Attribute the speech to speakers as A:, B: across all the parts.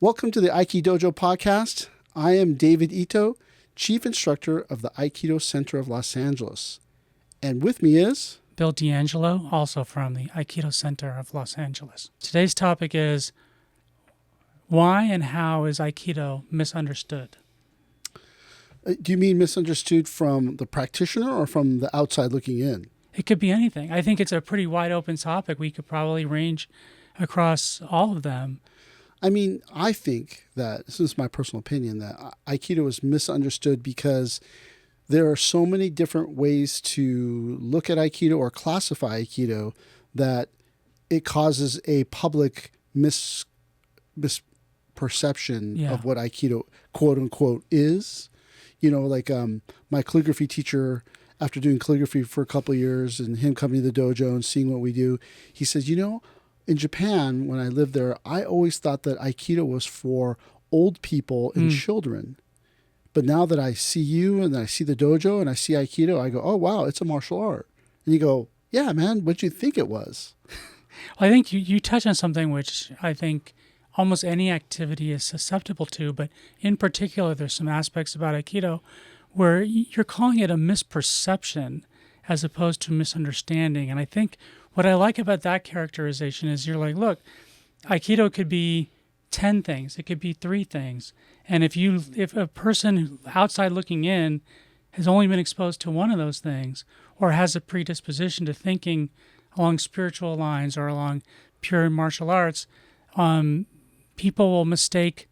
A: Welcome to the Aiki Dojo Podcast. I am David Ito, Chief Instructor of the Aikido Center of Los Angeles. And with me is...
B: Bill D'Angelo, also from the Aikido Center of Los Angeles. Today's topic is, why and how is Aikido misunderstood?
A: Do you mean misunderstood from the practitioner or from the outside looking in?
B: It could be anything. I think it's a pretty wide open topic. We could probably range across all of them.
A: I mean, I think that, this is my personal opinion, that Aikido is misunderstood because there are so many different ways to look at Aikido or classify Aikido that it causes a public misperception of what Aikido, quote unquote, is. You know, like my calligraphy teacher, after doing calligraphy for a couple of years and him coming to the dojo and seeing what we do, he says, you know, in Japan, when I lived there, I always thought that Aikido was for old people and children. But now that I see you and I see the dojo and I see Aikido, I go, oh, wow, it's a martial art. And you go, yeah, man, what'd you think it was?
B: Well, I think you touch on something which I think almost any activity is susceptible to, but in particular, there's some aspects about Aikido where you're calling it a misperception as opposed to misunderstanding. And I think what I like about that characterization is you're like, look, Aikido could be 10 things. It could be 3 things. And if a person outside looking in has only been exposed to one of those things or has a predisposition to thinking along spiritual lines or along pure martial arts, people will mistake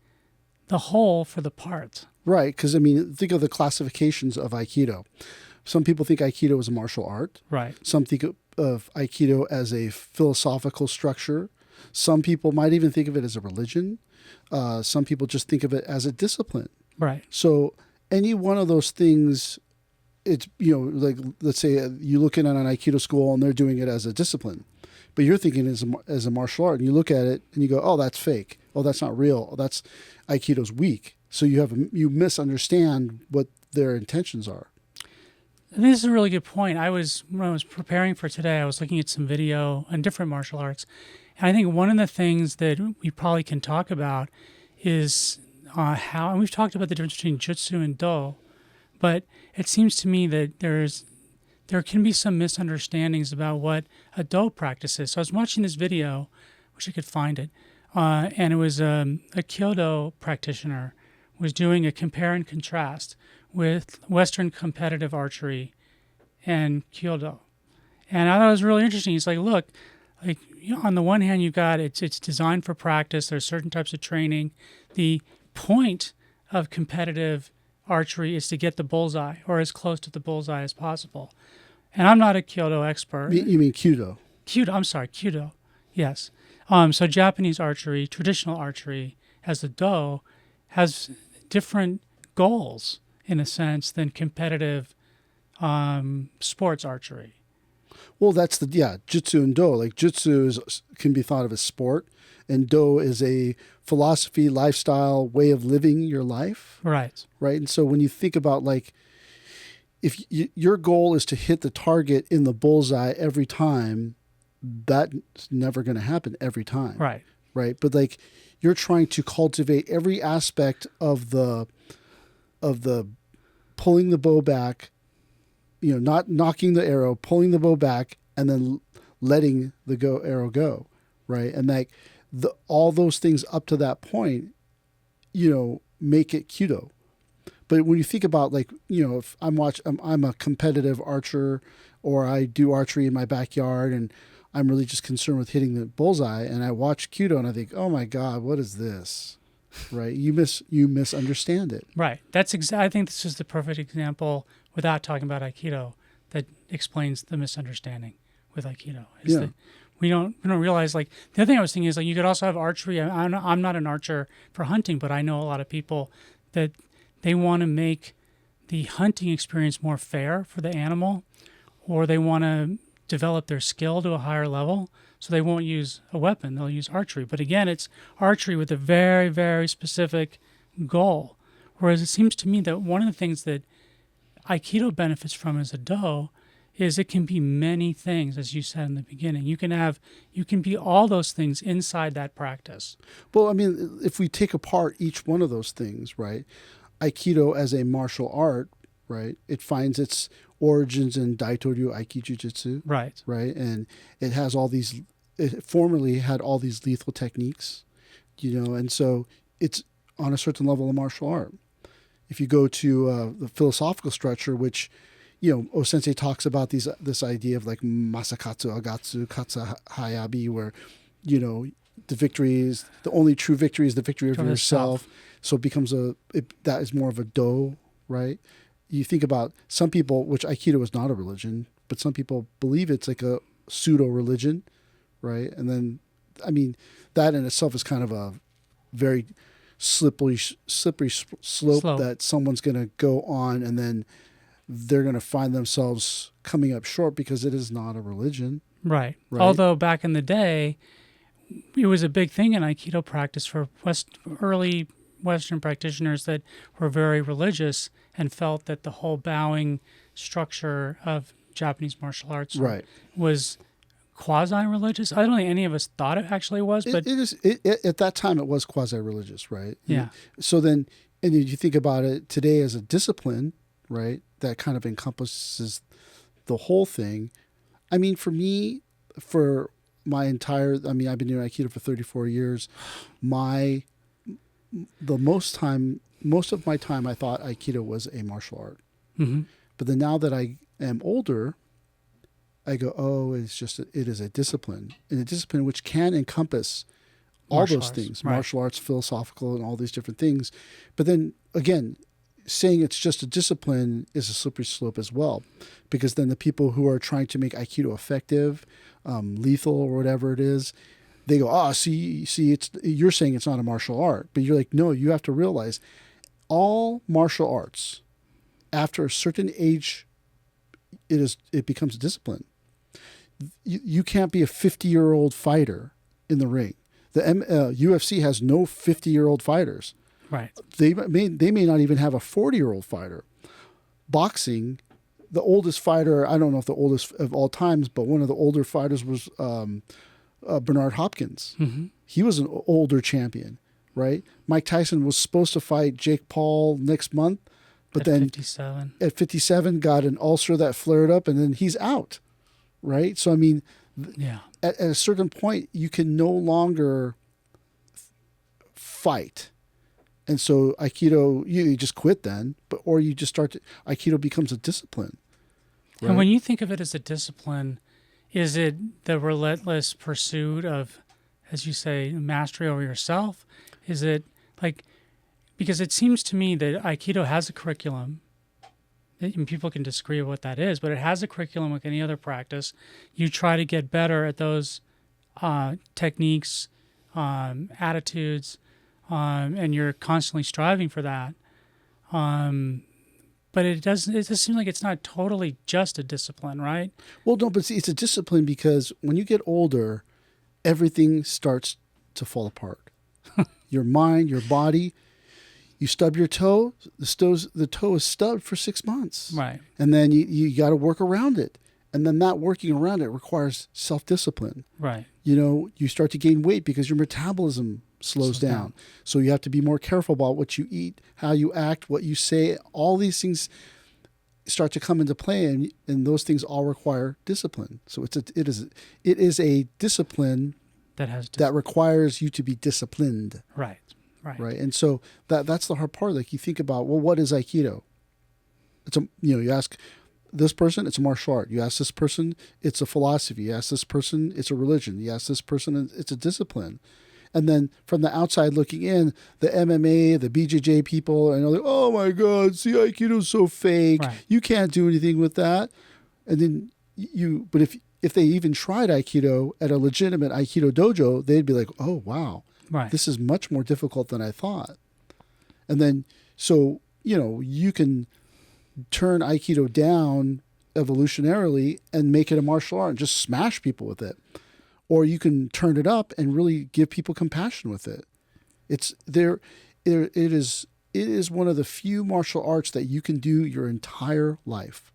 B: the whole for the part.
A: Right, because, I mean, think of the classifications of Aikido. Some people think Aikido is a martial art.
B: Right.
A: Some think of Aikido as a philosophical structure. Some people might even think of it as a religion. Some people just think of it as a discipline.
B: Right.
A: So any one of those things, it's, you know, like, let's say you look in on an Aikido school and they're doing it as a discipline, but you're thinking as a martial art, and you look at it and you go, oh, that's fake. Oh, that's not real. Oh, that's Aikido's weak. So you misunderstand what their intentions are.
B: And this is a really good point. When I was preparing for today, I was looking at some video on different martial arts. And I think one of the things that we probably can talk about is how, and we've talked about the difference between jutsu and do, but it seems to me that there can be some misunderstandings about what a do practice is. So I was watching this video, wish I could find it, and it was a Kyoto practitioner was doing a compare and contrast with Western competitive archery and Kyoto. And I thought it was really interesting. He's like, look, like, you know, on the one hand, you've got it's designed for practice. There's certain types of training. The point of competitive archery is to get the bullseye or as close to the bullseye as possible. And I'm not a Kyoto expert.
A: You mean Kyudo?
B: Kyudo. Yes. So Japanese archery, traditional archery, as the do, has different goals in a sense than competitive sports archery.
A: Well, that's jutsu and do. Like, jutsu can be thought of as sport, and do is a philosophy, lifestyle, way of living your life.
B: Right.
A: Right. And so when you think about, like, if your goal is to hit the target in the bullseye every time, that's never going to happen every time.
B: Right.
A: Right. But, like, you're trying to cultivate every aspect of the pulling the bow back, you know, not knocking the arrow, pulling the bow back, and then letting the arrow go, right? And like all those things up to that point, you know, make it Kyudo. But when you think about, like, you know, if I'm a competitive archer, or I do archery in my backyard, and I'm really just concerned with hitting the bullseye, and I watch Kyudo and I think, oh my God, what is this? Right? You misunderstand it.
B: Right. I think this is the perfect example, without talking about Aikido, that explains the misunderstanding with Aikido. That we don't realize, like, the other thing I was thinking is, like, you could also have archery. I'm not an archer for hunting, but I know a lot of people that they want to make the hunting experience more fair for the animal, or they want to develop their skill to a higher level. So they won't use a weapon, they'll use archery. But again, it's archery with a very, very specific goal. Whereas it seems to me that one of the things that Aikido benefits from as a do is it can be many things, as you said in the beginning. You can be all those things inside that practice.
A: Well, I mean, if we take apart each one of those things, right? Aikido as a martial art, right? It finds its origins in Daitoryu Aiki Jiu-Jitsu,
B: Right.
A: right? And it has all these, it formerly had all these lethal techniques, and so it's on a certain level of martial art. If you go to the philosophical structure, which, Sensei talks about this idea of like masakatsu, agatsu, katsa hayabi, where, the victory is, the only true victory is the victory of yourself. So it becomes that is more of a do, right? You think about some people, which Aikido is not a religion, but some people believe it's like a pseudo religion, right? And then, I mean, that in itself is kind of a very slippery slope that someone's going to go on, and then they're going to find themselves coming up short because it is not a religion.
B: Right. Although back in the day, it was a big thing in Aikido practice for early Western practitioners that were very religious and felt that the whole bowing structure of Japanese martial arts was quasi-religious. I don't think any of us thought it actually was, but
A: at that time it was quasi-religious, right?
B: Yeah.
A: So then, and you think about it today as a discipline, right? That kind of encompasses the whole thing. I mean, for me, for my entire, I've been doing Aikido for 34 years. Most of my time, I thought Aikido was a martial art.
B: Mm-hmm.
A: But then now that I am older, I go, it is a discipline, and a discipline which can encompass all those things, martial arts, philosophical, and all these different things. But then again, saying it's just a discipline is a slippery slope as well, because then the people who are trying to make Aikido effective, lethal, or whatever it is, they go, see, you're saying it's not a martial art, but you're like, no, you have to realize all martial arts, after a certain age, it becomes a discipline. You can't be a 50-year-old fighter in the ring. The UFC has no 50-year-old fighters.
B: Right.
A: They may not even have a 40-year-old fighter. Boxing, the oldest fighter, I don't know if the oldest of all times, but one of the older fighters was Bernard Hopkins.
B: Mm-hmm.
A: He was an older champion, right? Mike Tyson was supposed to fight Jake Paul next month, but then at 57 got an ulcer that flared up, and then he's out, right? So, I mean, at a certain point, you can no longer fight. And so Aikido, you just quit then, or you just Aikido becomes a discipline. Right?
B: And when you think of it as a discipline, is it the relentless pursuit of, as you say, mastery over yourself? Is it like, because it seems to me that Aikido has a curriculum, and people can disagree with what that is, but it has a curriculum like any other practice. You try to get better at those techniques, attitudes, and you're constantly striving for that. But it just seems like it's not totally just a discipline, right?
A: Well, no, but see, it's a discipline because when you get older, everything starts to fall apart. Your mind, your body. You stub your toe, the toe is stubbed for 6 months.
B: Right.
A: And then you got to work around it. And then that working around it requires self-discipline.
B: Right.
A: You start to gain weight because your metabolism slows down. So you have to be more careful about what you eat, how you act, what you say. All these things start to come into play, and those things all require discipline. So it is a discipline that requires you to be disciplined.
B: Right.
A: And so that's the hard part. Like, you think about, well, what is Aikido? You ask this person, it's a martial art. You ask this person, it's a philosophy. You ask this person, it's a religion. You ask this person, it's a discipline. And then from the outside looking in, the MMA, the BJJ people, and they're like, oh my God, see, Aikido's so fake.
B: Right.
A: You can't do anything with that. And then but if they even tried Aikido at a legitimate Aikido dojo, they'd be like, oh wow.
B: Right.
A: This is much more difficult than I thought. And then, so, you can turn Aikido down evolutionarily and make it a martial art and just smash people with it. Or you can turn it up and really give people compassion with it. It is one of the few martial arts that you can do your entire life.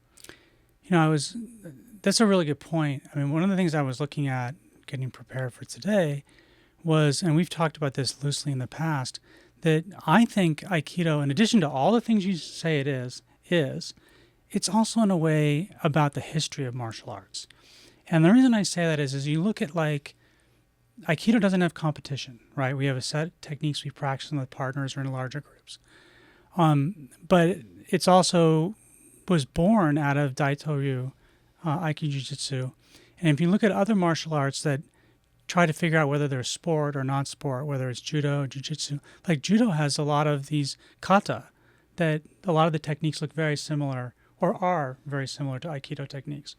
B: That's a really good point. I mean, one of the things I was looking at getting prepared for today was, and we've talked about this loosely in the past, that I think Aikido, in addition to all the things you say it is, it's also in a way about the history of martial arts. And the reason I say that is you look at like, Aikido doesn't have competition, right? We have a set of techniques we practice with partners or in larger groups. But it's also was born out of Daito-ryu, Aiki Jiu-Jitsu. And if you look at other martial arts that try to figure out whether they're sport or not sport, whether it's judo, jiu-jitsu, like judo has a lot of these kata that a lot of the techniques look very similar or are very similar to Aikido techniques.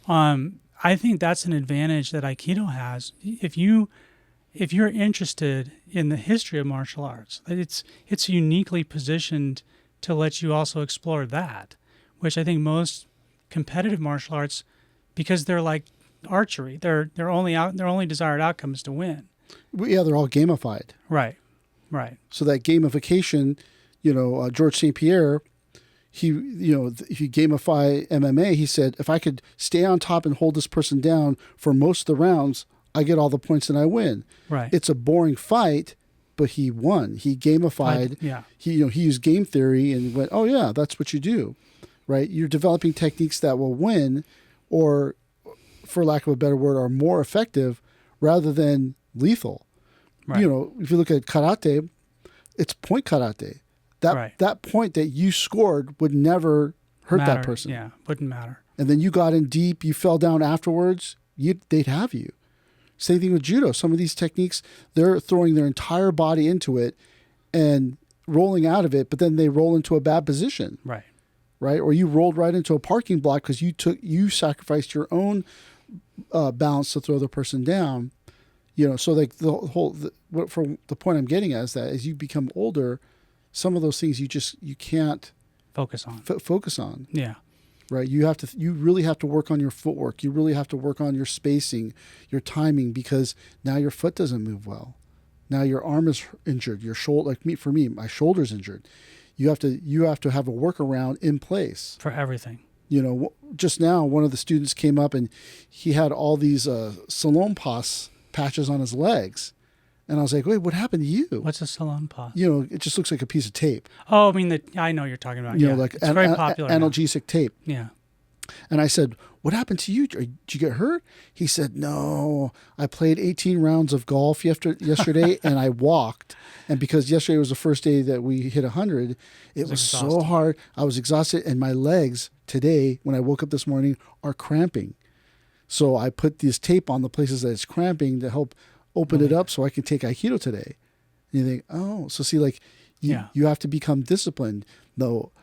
B: I think that's an advantage that Aikido has. If you're interested in the history of martial arts, it's uniquely positioned to let you also explore that, which I think most competitive martial arts, because they're like archery, their only desired outcome is to win.
A: Well, yeah, they're all gamified.
B: Right.
A: So that gamification, George St. Pierre, if you gamify MMA, he said, if I could stay on top and hold this person down for most of the rounds, I get all the points and I win.
B: Right.
A: It's a boring fight, but he won. He gamified. He used game theory and went, oh yeah, that's what you do, right? You're developing techniques that will win, or, for lack of a better word, are more effective rather than lethal. Right. If you look at karate, it's point karate. That point that you scored would never hurt that person.
B: Yeah, wouldn't matter.
A: And then you got in deep, you fell down afterwards, they'd have you. Same thing with judo. Some of these techniques, they're throwing their entire body into it and rolling out of it, but then they roll into a bad position. Right? Or you rolled right into a parking block because you sacrificed your own balance to throw the person down. So like for the point I'm getting at is that as you become older, some of those things you can't
B: focus on.
A: Focus on.
B: Yeah.
A: Right. You really have to work on your footwork. You really have to work on your spacing, your timing, because now your foot doesn't move well. Now your arm is injured. Your shoulder, for me, my shoulder's injured. You have to have a workaround in place
B: for everything.
A: Just now, one of the students came up and he had all these Salonpas patches on his legs. And I was like, wait, what happened to you?
B: What's a Salonpas?
A: It just looks like a piece of tape.
B: Oh, I mean, I know what you're talking about.
A: Like
B: it's very popular
A: analgesic tape.
B: Yeah.
A: And I said, what happened to you? Did you get hurt? He said, no, I played 18 rounds of golf yesterday and I walked. And because yesterday was the first day that we hit 100, it was so hard. I was exhausted. And my legs today, when I woke up this morning, are cramping. So I put this tape on the places that it's cramping to help open it up so I can take Aikido today. And you think, oh, so see, like you have to become disciplined. No,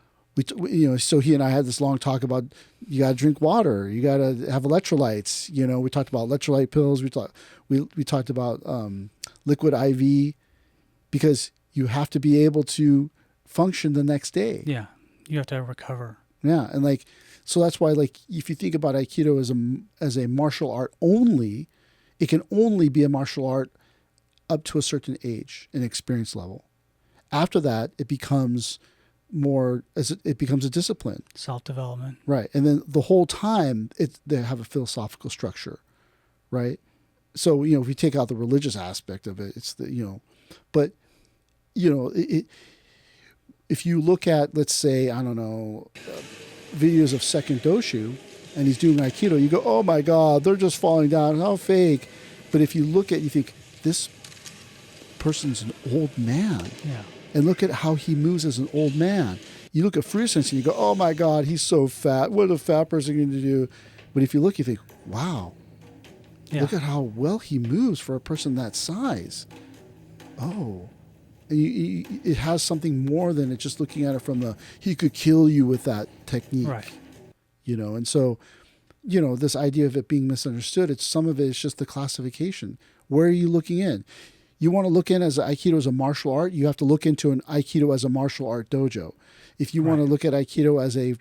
A: so he and I had this long talk about you got to drink water, you got to have electrolytes. We talked about electrolyte pills. We talked about liquid IV, because you have to be able to function the next day.
B: Yeah, you have to recover.
A: Yeah, and so that's why if you think about Aikido as a martial art only, it can only be a martial art up to a certain age and experience level. After that, it becomes it becomes a discipline.
B: Self-development.
A: Right. And then the whole time they have a philosophical structure, right? So, if you take out the religious aspect of it, it's but if you look at, let's say, I don't know, videos of Second Doshu, and he's doing Aikido, you go, oh my God, they're just falling down. How fake. But if you look at, you think, this person's an old man.
B: Yeah.
A: And look at how he moves as an old man. You look at Fuyu Sensei and you go, oh my God, he's so fat. What is a fat person going to do? But if you look, you think, wow, look at how well he moves for a person that size. Oh. And it has something more than it just looking at it from he could kill you with that technique.
B: Right.
A: And so, this idea of it being misunderstood, some of it is just the classification. Where are you looking in? You want to look in as Aikido as a martial art, you have to look into an Aikido as a martial art dojo. If you want to look at Aikido as a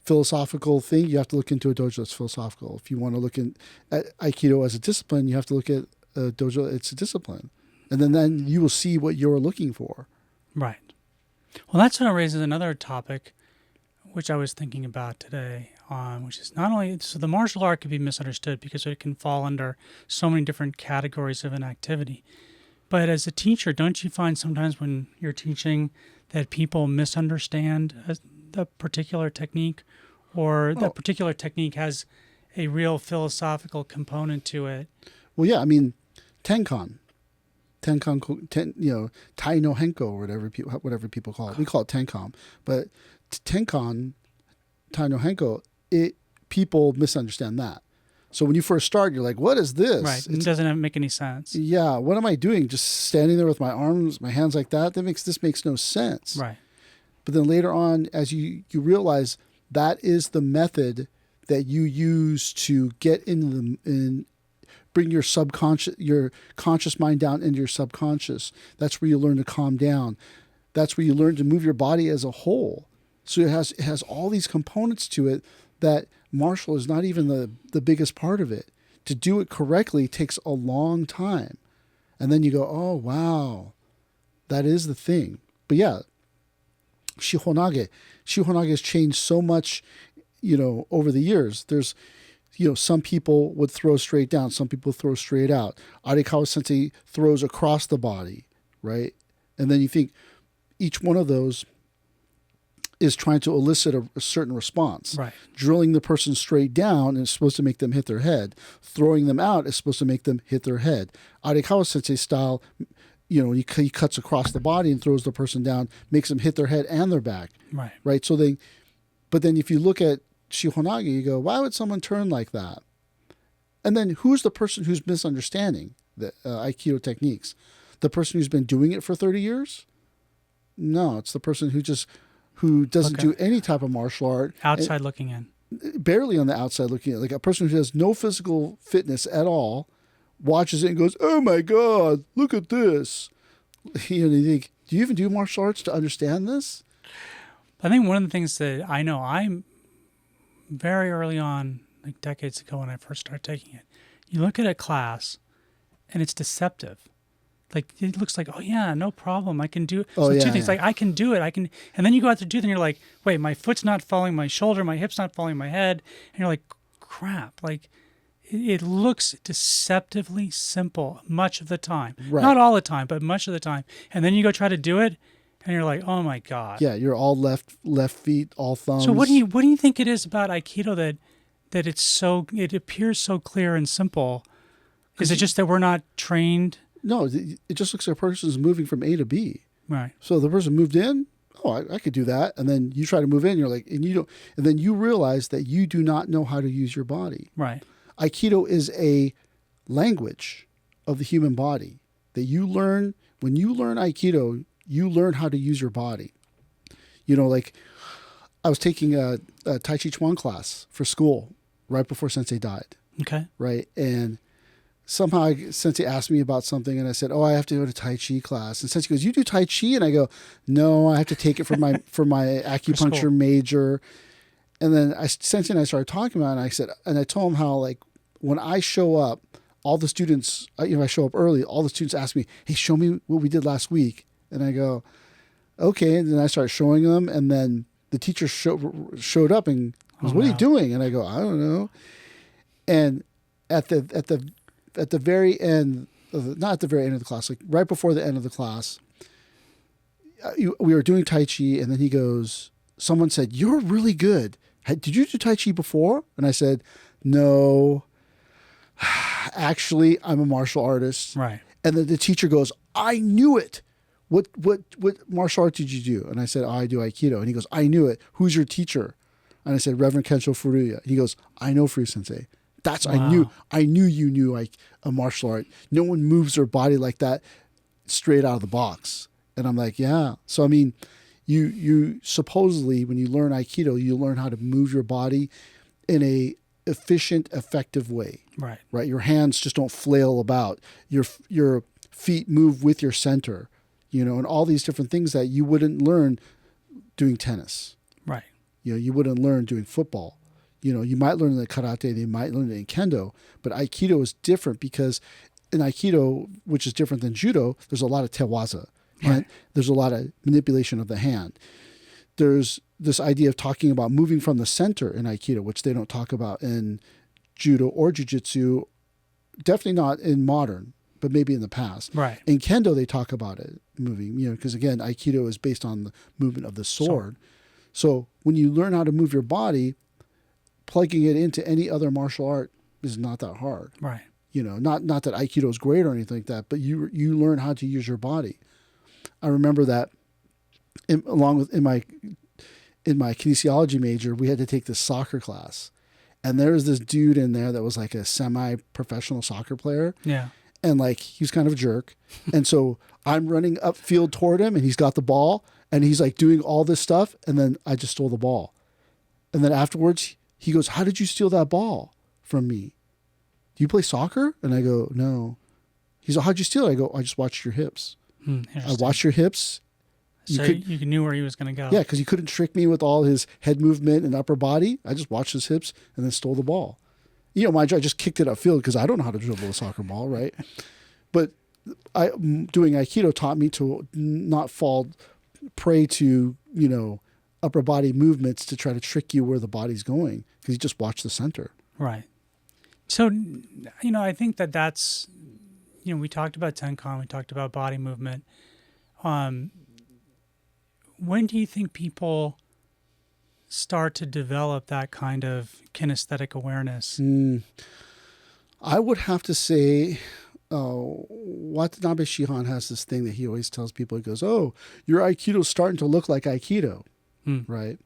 A: philosophical thing, you have to look into a dojo that's philosophical. If you want to look at Aikido as a discipline, you have to look at a dojo, it's a discipline. And then you will see what you're looking for.
B: Right. Well, that sort of raises another topic, which I was thinking about today, which is not only, so the martial art can be misunderstood because it can fall under so many different categories of an activity. But as a teacher, don't you find sometimes when you're teaching that people misunderstand a particular technique, or that particular technique has a real philosophical component to it?
A: Well, yeah, I mean, Tenkan, Tai no Henko, or whatever people call it. We call it Tenkan, but Tenkan, Tai no Henko, people misunderstand that. So when you first start, you're like, what is this?
B: Right. It doesn't make any sense.
A: Yeah. What am I doing? Just standing there with my arms, my hands like that? This makes no sense.
B: Right.
A: But then later on, as you realize that is the method that you use to get bring your conscious mind down into your subconscious. That's where you learn to calm down. That's where you learn to move your body as a whole. So it has all these components to it that martial is not even the biggest part of it. To do it correctly takes a long time. And then you go, oh, wow, that is the thing. But yeah, Shihonage has changed so much, over the years. There's, some people would throw straight down. Some people throw straight out. Arikawa Sensei throws across the body, right? And then you think each one of those is trying to elicit a certain response.
B: Right.
A: Drilling the person straight down is supposed to make them hit their head. Throwing them out is supposed to make them hit their head. Arikawa Sensei style, he cuts across the body and throws the person down, makes them hit their head and their back.
B: Right.
A: Right. But then if you look at Shihonage, you go, why would someone turn like that? And then who's the person who's misunderstanding the Aikido techniques? The person who's been doing it for 30 years? No, it's the person who doesn't do any type of martial art.
B: Outside looking in.
A: Barely on the outside looking in. Like a person who has no physical fitness at all, watches it and goes, oh my God, look at this. You think, do you even do martial arts to understand this?
B: I think one of the things that I know, I'm very early on, like decades ago when I first started taking it, you look at a class and it's deceptive. Like it looks like, oh yeah, no problem. I can do it. So two things, like I can do it. And then you go out to do it and you're like, wait, my foot's not following my shoulder, my hip's not following my head. And you're like, crap. Like it looks deceptively simple much of the time. Right. Not all the time, but much of the time. And then you go try to do it and you're like, oh my God.
A: Yeah, you're all left feet, all thumbs.
B: So what do you think it is about Aikido that it appears so clear and simple? Is it just that we're not trained?
A: No, it just looks like a person's moving from A to B.
B: Right.
A: So the person moved in, I could do that. And then you try to move in, you're like, and then you realize that you do not know how to use your body.
B: Right. Aikido
A: is a language of the human body that you learn. When you learn Aikido, you learn how to use your body. Like I was taking a Tai Chi Chuan class for school right before Sensei died.
B: Okay.
A: Right. And somehow Sensei asked me about something and I said, I have to go to Tai Chi class. And Sensei goes, you do Tai Chi? And I go, no, I have to take it for my acupuncture major. And then Sensei and I started talking about it, and I told him how, like, when I show up, all the students, I show up early, all the students ask me, hey, show me what we did last week. And I go, okay. And then I start showing them. And then the teacher showed up and goes, what are you doing? And I go, I don't know. And at the very end, not at the very end of the class, like right before the end of the class, we were doing Tai Chi. And then he goes, someone said, you're really good. Did you do Tai Chi before? And I said, no, actually, I'm a martial artist.
B: Right.
A: And then the teacher goes, I knew it. What martial art did you do? And I said, I do Aikido. And he goes, I knew it. Who's your teacher? And I said, Reverend Kensho Furuya. He goes, I know Furuya Sensei. Wow. I knew you knew like a martial art. No one moves their body like that straight out of the box. And I'm like, yeah. So, I mean, you supposedly, when you learn Aikido, you learn how to move your body in a efficient, effective way.
B: Right.
A: Right. Your hands just don't flail about. Your feet move with your center, and all these different things that you wouldn't learn doing tennis.
B: Right.
A: You wouldn't learn doing football. You might learn the karate, you might learn it in kendo, but Aikido is different because in Aikido, which is different than judo, there's a lot of tewaza.
B: Right.
A: And there's a lot of manipulation of the hand. There's this idea of talking about moving from the center in Aikido, which they don't talk about in Judo or Jiu-Jitsu, definitely not in modern, but maybe in the past.
B: Right.
A: In Kendo, they talk about it moving, because again, Aikido is based on the movement of the sword. So when you learn how to move your body, plugging it into any other martial art is not that hard.
B: Right.
A: Not that Aikido is great or anything like that, but you learn how to use your body. I remember that in my kinesiology major, we had to take this soccer class, and there was this dude in there that was like a semi-professional soccer player.
B: Yeah.
A: And like, he was kind of a jerk. And so I'm running upfield toward him, and he's got the ball, and he's like doing all this stuff. And then I just stole the ball. And then afterwards he goes, "How did you steal that ball from me? Do you play soccer?" And I go, "No." He's like, "How'd you steal it?" I go, "I just watched your hips. I watched your hips."
B: So you knew where he was going to go.
A: Yeah, because he couldn't trick me with all his head movement and upper body. I just watched his hips and then stole the ball. Mind you, I just kicked it upfield because I don't know how to dribble a soccer ball, right? But doing Aikido taught me to not fall prey to, upper body movements to try to trick you where the body's going, because you just watch the center.
B: Right. So, I think that's, we talked about Tenkan, we talked about body movement. When do you think people start to develop that kind of kinesthetic awareness?
A: I would have to say, Watanabe Shihan has this thing that he always tells people. He goes, "Oh, your Aikido's starting to look like Aikido," right?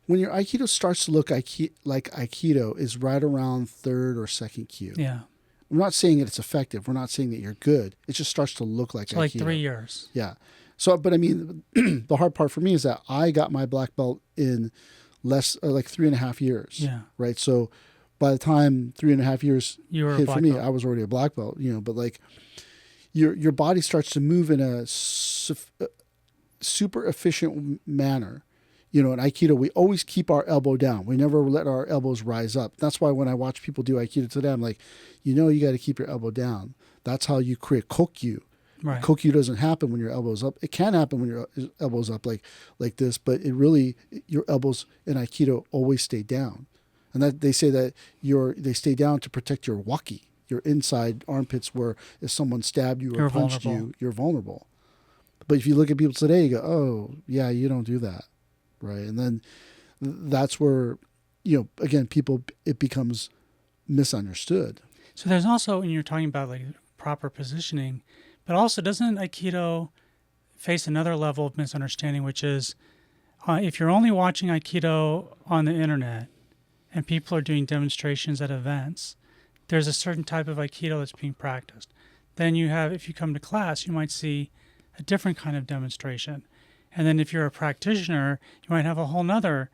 A: When your Aikido starts to look like Aikido is right around third or second kyu.
B: Yeah.
A: I'm not saying that it's effective. We're not saying that you're good. It just starts to look like Aikido.
B: Like 3 years.
A: Yeah. So, but I mean, the hard part for me is that I got my black belt in less, like 3.5 years.
B: Yeah.
A: Right. So by the time 3.5 years hit for me, I was already a black belt, but like your body starts to move in a super efficient manner. In Aikido, we always keep our elbow down. We never let our elbows rise up. That's why when I watch people do Aikido today, I'm like, you got to keep your elbow down. That's how you create kokyu.
B: Right.
A: Kokyu doesn't happen when your elbow's up. It can happen when your elbow's up like this, but your elbows in Aikido always stay down. And that they say that they stay down to protect your waki, your inside armpits, where if someone stabbed you or punched you, you're vulnerable. But if you look at people today, you go, "Oh, yeah, you don't do that." Right. And then that's where, again, it becomes misunderstood.
B: So there's also, when you're talking about like proper positioning, but also doesn't Aikido face another level of misunderstanding, which is if you're only watching Aikido on the internet and people are doing demonstrations at events, there's a certain type of Aikido that's being practiced. Then if you come to class, you might see a different kind of demonstration. And then if you're a practitioner, you might have a whole nother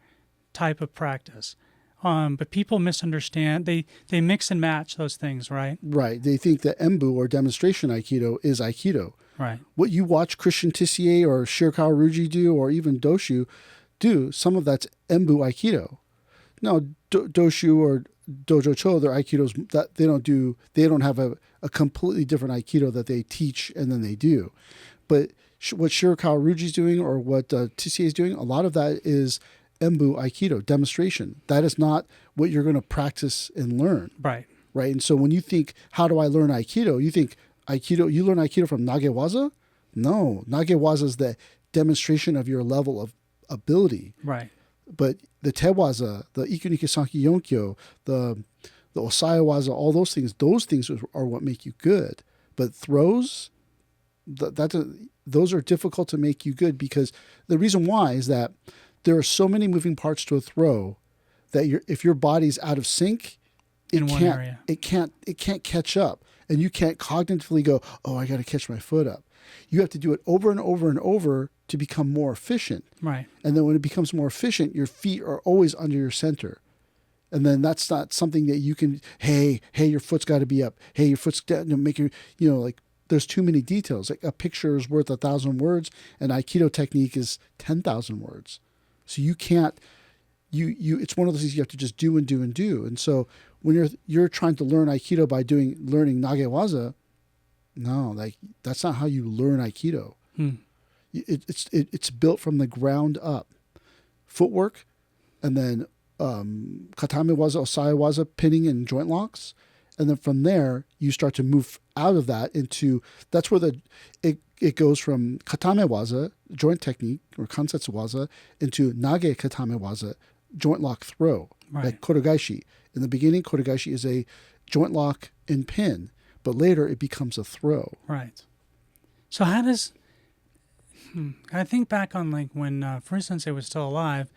B: type of practice. But people misunderstand. They mix and match those things, right?
A: Right. They think that Embu or demonstration Aikido is Aikido.
B: Right.
A: What you watch Christian Tissier or Shirakawa Ryuji do, or even Doshu do, some of that's Embu Aikido. Now, Doshu or Dojo Cho, their Aikidos, that they don't have a completely different Aikido that they teach and then they do. But what Shirakawa Ryuji's doing or what Tissier is doing, a lot of that is Embu Aikido, demonstration. That is not what you're going to practice and learn.
B: Right.
A: Right. And so when you think, how do I learn Aikido? You think you learn Aikido from Nagewaza? No. Nagewaza is the demonstration of your level of ability.
B: Right.
A: But the Tewaza, the Ikunike Sanki Yonkyo, the Osayawaza, all those things are what make you good. But throws, those are difficult to make you good, because the reason why is that there are so many moving parts to a throw that if your body's out of sync, it can't catch up, and you can't cognitively go, "Oh, I got to catch my foot up." You have to do it over and over and over to become more efficient.
B: Right.
A: And then when it becomes more efficient, your feet are always under your center. And then that's not something that you can, hey, your foot's got to be up. Hey, your foot's make your, like, there's too many details. Like a picture is worth 1,000 words, and Aikido technique is 10,000 words. So you can't, it's one of those things you have to just do and do and do. And so when you're trying to learn Aikido by learning Nagewaza, no, that's not how you learn Aikido. It's built from the ground up, footwork, and then katame waza, osai waza, pinning and joint locks. And then from there, you start to move out of that into, that's where it goes from katame waza, joint technique, or kansetsu waza, into nage katame waza, joint lock throw, like kotegaishi. In the beginning, kotegaishi is a joint lock and pin, but later it becomes a throw.
B: Right. So how does, I think back on like when Ruth Sensei was still alive,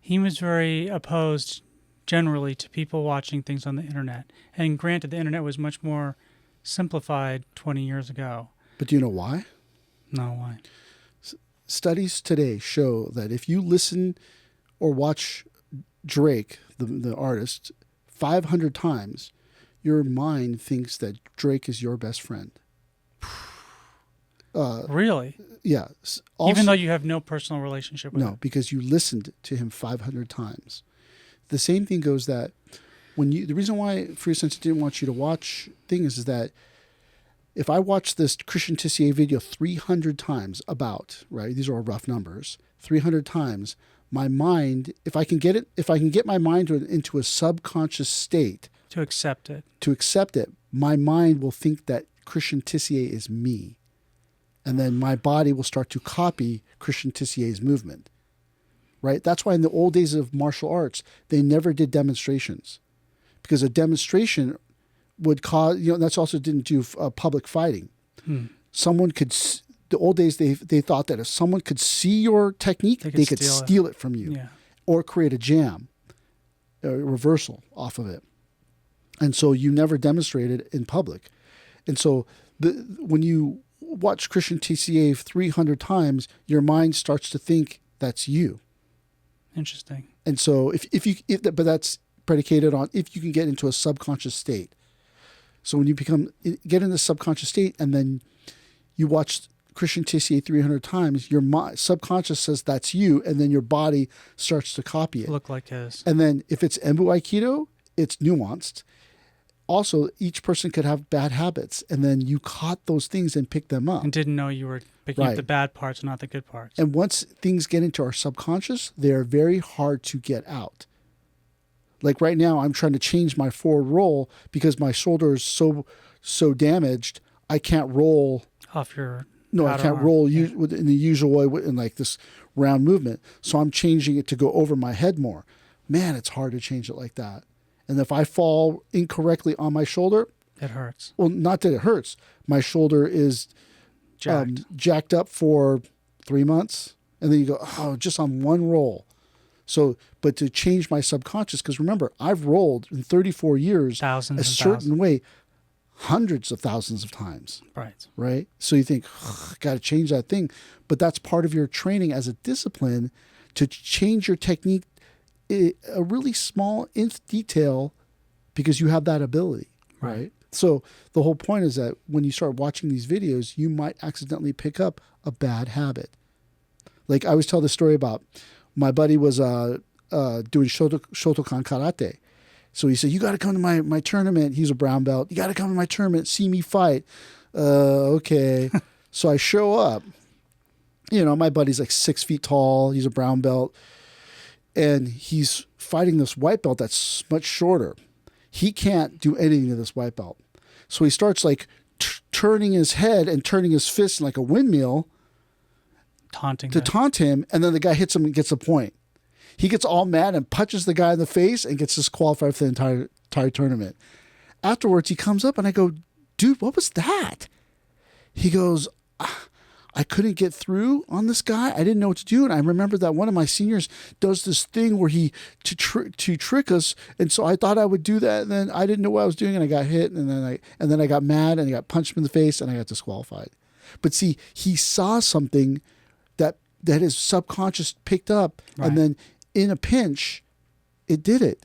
B: he was very opposed generally to people watching things on the internet. And granted, the internet was much more simplified 20 years ago.
A: But do you know why?
B: No, why?
A: Studies today show that if you listen or watch Drake, the artist, 500 times, your mind thinks that Drake is your best friend.
B: Really?
A: Yeah.
B: Also, even though you have no personal relationship with him?
A: No, because you listened to him 500 times. The same thing goes that the reason why Ruth Sensei didn't want you to watch things is that if I watch this Christian Tissier video 300 times right? These are all rough numbers. 300 times, my mind, if I can get my mind into a subconscious state
B: to accept it,
A: my mind will think that Christian Tissier is me. And then my body will start to copy Christian Tissier's movement. Right? That's why in the old days of martial arts, they never did demonstrations. Because a demonstration would cause, that's also didn't do public fighting. Someone could, the old days, they thought that if someone could see your technique, they could steal it from you. Or create a jam, a reversal off of it. And so you never demonstrated in public. And so when you watch Christian Tissier 300 times, your mind starts to think that's you.
B: Interesting.
A: And so but that's predicated on if you can get into a subconscious state. So when you get in the subconscious state and then you watch Christian Tissier 300 times, your subconscious says that's you, and then your body starts to copy it.
B: Look like his.
A: And then if it's Embu Aikido, it's nuanced. Also, each person could have bad habits, and then you caught those things and picked them up.
B: And didn't know you were picking up the bad parts, not the good parts.
A: And once things get into our subconscious, they are very hard to get out. Like right now, I'm trying to change my forward roll because my shoulder is so damaged, I can't roll.
B: Off your
A: I can't roll in the usual way in like this round movement. So I'm changing it to go over my head more. Man, it's hard to change it like that. And if I fall incorrectly on my shoulder,
B: it hurts.
A: Well, not that it hurts. My shoulder is jacked up for 3 months. And then you go, just on one roll. So, but to change my subconscious, because remember, I've rolled in 34 years
B: thousands
A: a certain way, hundreds of thousands of times.
B: Right.
A: Right. So you think, got to change that thing. But that's part of your training as a discipline to change your technique a really small detail because you have that ability. Right. So the whole point is that when you start watching these videos, you might accidentally pick up a bad habit. Like I always tell the story about my buddy was doing Shotokan karate. So he said, you got to come to my tournament. He's a brown belt. You got to come to my tournament, see me fight. Okay. So I show up. My buddy's like 6 feet tall. He's a brown belt. And he's fighting this white belt that's much shorter. He can't do anything to this white belt. So he starts like turning his head and turning his fist like a windmill to taunt him. And then the guy hits him and gets a point. He gets all mad and punches the guy in the face and gets disqualified for the entire tournament. Afterwards, he comes up and I go, dude, what was that? He goes, I couldn't get through on this guy. I didn't know what to do. And I remember that one of my seniors does this thing where to trick us. And so I thought I would do that. And then I didn't know what I was doing. And I got hit. And then I got mad and I got punched in the face and I got disqualified. But see, he saw something that his subconscious picked up. Right. And then in a pinch, it did it.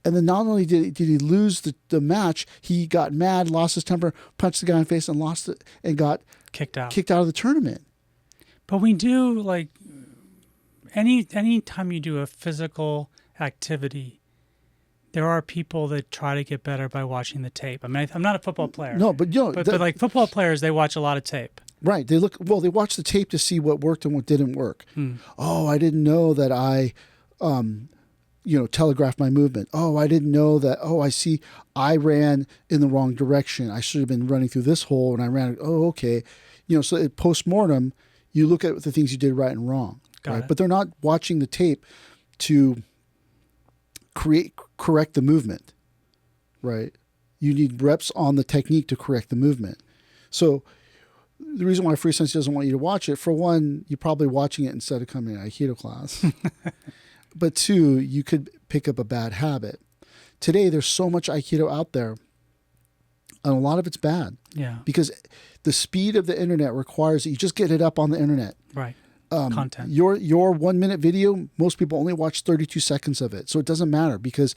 A: And then not only did he lose the match, he got mad, lost his temper, punched the guy in the face and lost it and got kicked out of the tournament.
B: But we do, like, any time you do a physical activity, there are people that try to get better by watching the tape. I mean, I'm not a football player.
A: No, but
B: but like football players, they watch a lot of tape.
A: Right. They watch the tape to see what worked and what didn't work. Oh, I didn't know that I, telegraphed my movement. Oh, I didn't know that. Oh, I see I ran in the wrong direction. I should have been running through this hole and I ran. Oh, okay. So at post-mortem, you look at the things you did right and wrong. Right. But they're not watching the tape to correct the movement. Right. You need reps on the technique to correct the movement. So the reason why Free Sensei doesn't want you to watch it, for one, you're probably watching it instead of coming to Aikido class. But two, you could pick up a bad habit. Today, there's so much Aikido out there, and a lot of it's bad.
B: Yeah.
A: Because the speed of the internet requires that you just get it up on the internet.
B: Right. Content.
A: Your 1 minute video, most people only watch 32 seconds of it. So it doesn't matter because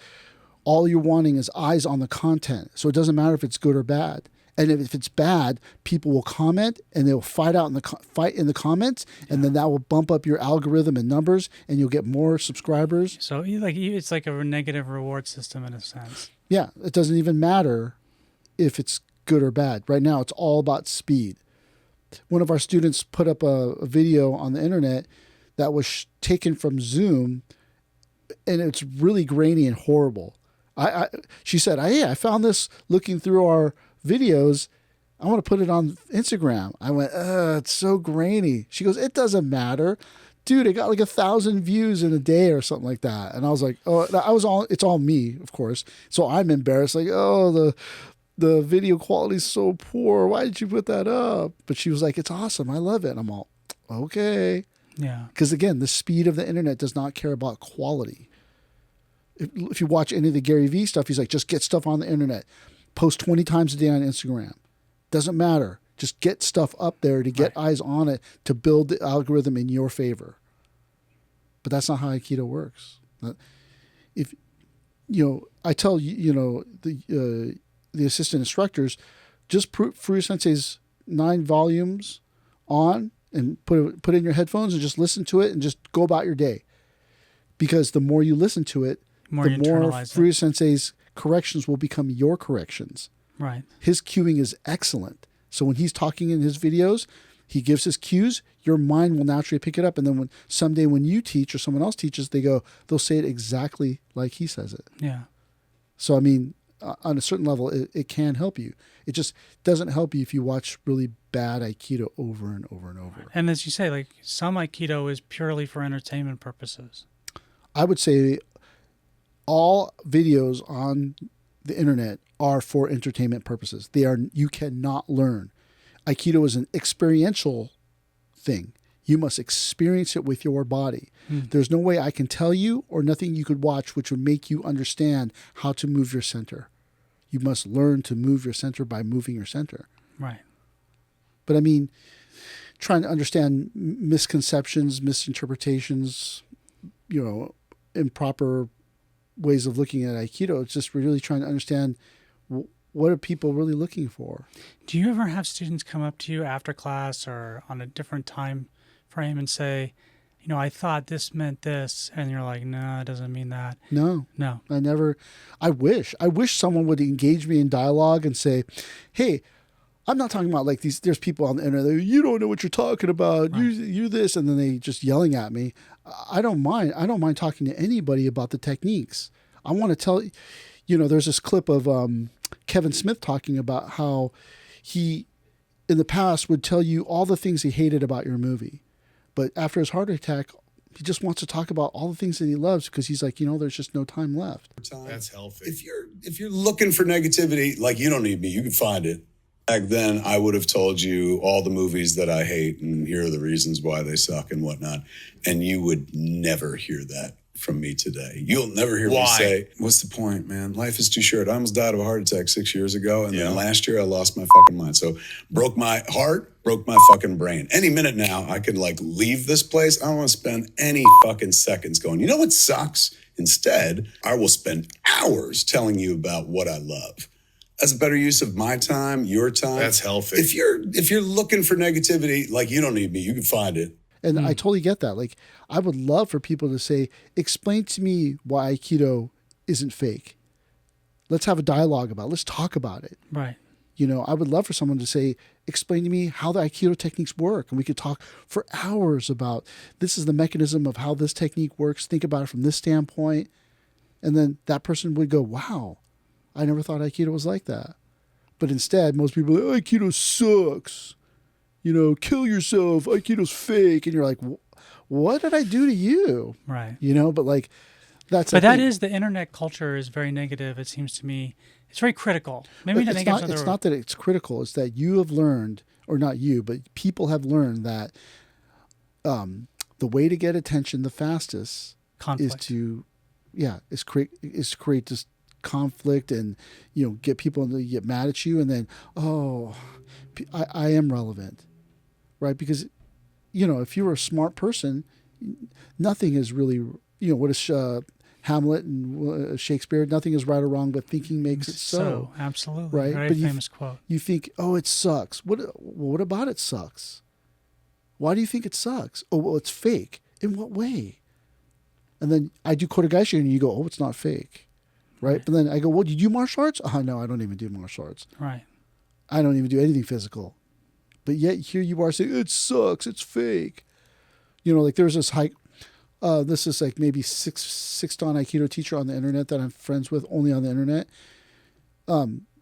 A: all you're wanting is eyes on the content. So it doesn't matter if it's good or bad. And if it's bad, people will comment and they'll fight in the comments, and then that will bump up your algorithm and numbers, and you'll get more subscribers.
B: So it's like a negative reward system in a sense.
A: Yeah, it doesn't even matter if it's good or bad. Right now, it's all about speed. One of our students put up a video on the internet that was taken from Zoom, and it's really grainy and horrible. She said, "Hey, I found this looking through our videos. I want to put it on Instagram." I went, it's so grainy. She goes, "It doesn't matter. Dude, it got like 1,000 views in a day or something like that." And I was like, it's all me, of course. So I'm embarrassed. Like, the video quality is so poor. Why did you put that up? But she was like, "It's awesome. I love it." And I'm all, okay.
B: Yeah.
A: Because again, the speed of the internet does not care about quality. If you watch any of the Gary Vee stuff, he's like, just get stuff on the internet. Post 20 times a day on Instagram. Doesn't matter. Just get stuff up there to get eyes on it to build the algorithm in your favor. But that's not how Aikido works. If I tell the assistant instructors, just put Free Sensei's 9 volumes on and put it in your headphones and just listen to it and just go about your day. Because the more you listen to it, the more Free Sensei's corrections will become your corrections.
B: Right.
A: His cueing is excellent. So when he's talking in his videos, he gives his cues, your mind will naturally pick it up. And then someday when you teach or someone else teaches, they'll say it exactly like he says it.
B: Yeah.
A: So, I mean, on a certain level, it can help you. It just doesn't help you if you watch really bad Aikido over and over and over.
B: And as you say, like some Aikido is purely for entertainment purposes.
A: I would say all videos on the internet are for entertainment purposes. You cannot learn. Aikido is an experiential thing. You must experience it with your body. There's no way I can tell you or nothing you could watch which would make you understand how to move your center. You must learn to move your center by moving your center.
B: Right.
A: But I mean, trying to understand misconceptions, misinterpretations, improper ways of looking at Aikido. It's just really trying to understand what are people really looking for.
B: Do you ever have students come up to you after class or on a different time frame and say, I thought this meant this, and you're like, no, it doesn't mean that?
A: No. I never. I wish someone would engage me in dialogue and say, hey, I'm not talking about like these. There's people on the internet. You don't know what you're talking about. Right. You this, and then they just yelling at me. I don't mind. I don't mind talking to anybody about the techniques. I want to tell there's this clip of Kevin Smith talking about how he, in the past, would tell you all the things he hated about your movie, but after his heart attack, he just wants to talk about all the things that he loves because he's like, there's just no time left.
C: That's healthy. If you're looking for negativity, like you don't need me, you can find it. Back then, I would have told you all the movies that I hate and here are the reasons why they suck and whatnot. And you would never hear that from me today. You'll never hear me say, what's the point, man? Life is too short. I almost died of a heart attack 6 years ago. And then last year I lost my fucking mind. So broke my heart, broke my fucking brain. Any minute now, I could leave this place. I don't want to spend any fucking seconds going, you know what sucks? Instead, I will spend hours telling you about what I love. That's a better use of my time, your time.
D: That's healthy.
C: If you're looking for negativity, you don't need me, you can find it.
A: And I totally get that. I would love for people to say, explain to me why Aikido isn't fake. Let's have a dialogue about it. Let's talk about it.
B: Right.
A: I would love for someone to say, explain to me how the Aikido techniques work. And we could talk for hours about this is the mechanism of how this technique works. Think about it from this standpoint. And then that person would go, wow, I never thought Aikido was like that. But instead, most people are like, Aikido sucks. Kill yourself. Aikido's fake. And you're like, what did I do to you?
B: Right.
A: But like, that's
B: But that is, the internet culture is very negative, it seems to me. It's very critical. Maybe
A: it's not that it's critical. It's that you have learned, or not you, but people have learned that the way to get attention the fastest
B: conflict.
A: is to create this conflict and, get people to get mad at you. And then, I am relevant, right? Because, if you're a smart person, nothing is really, what is Hamlet and Shakespeare, nothing is right or wrong, but thinking makes it so.
B: Absolutely.
A: Right?
B: Very
A: but
B: famous quote.
A: You think, it sucks. What about it sucks? Why do you think it sucks? Oh, well, it's fake. In what way? And then I do Kotegaeshi and you go, it's not fake. Right? But then I go, well, do you do martial arts? No, I don't even do martial arts.
B: Right.
A: I don't even do anything physical. But yet here you are saying, it sucks. It's fake. Like there's this hike. This is like maybe six Dan Aikido teacher on the internet that I'm friends with, only on the internet.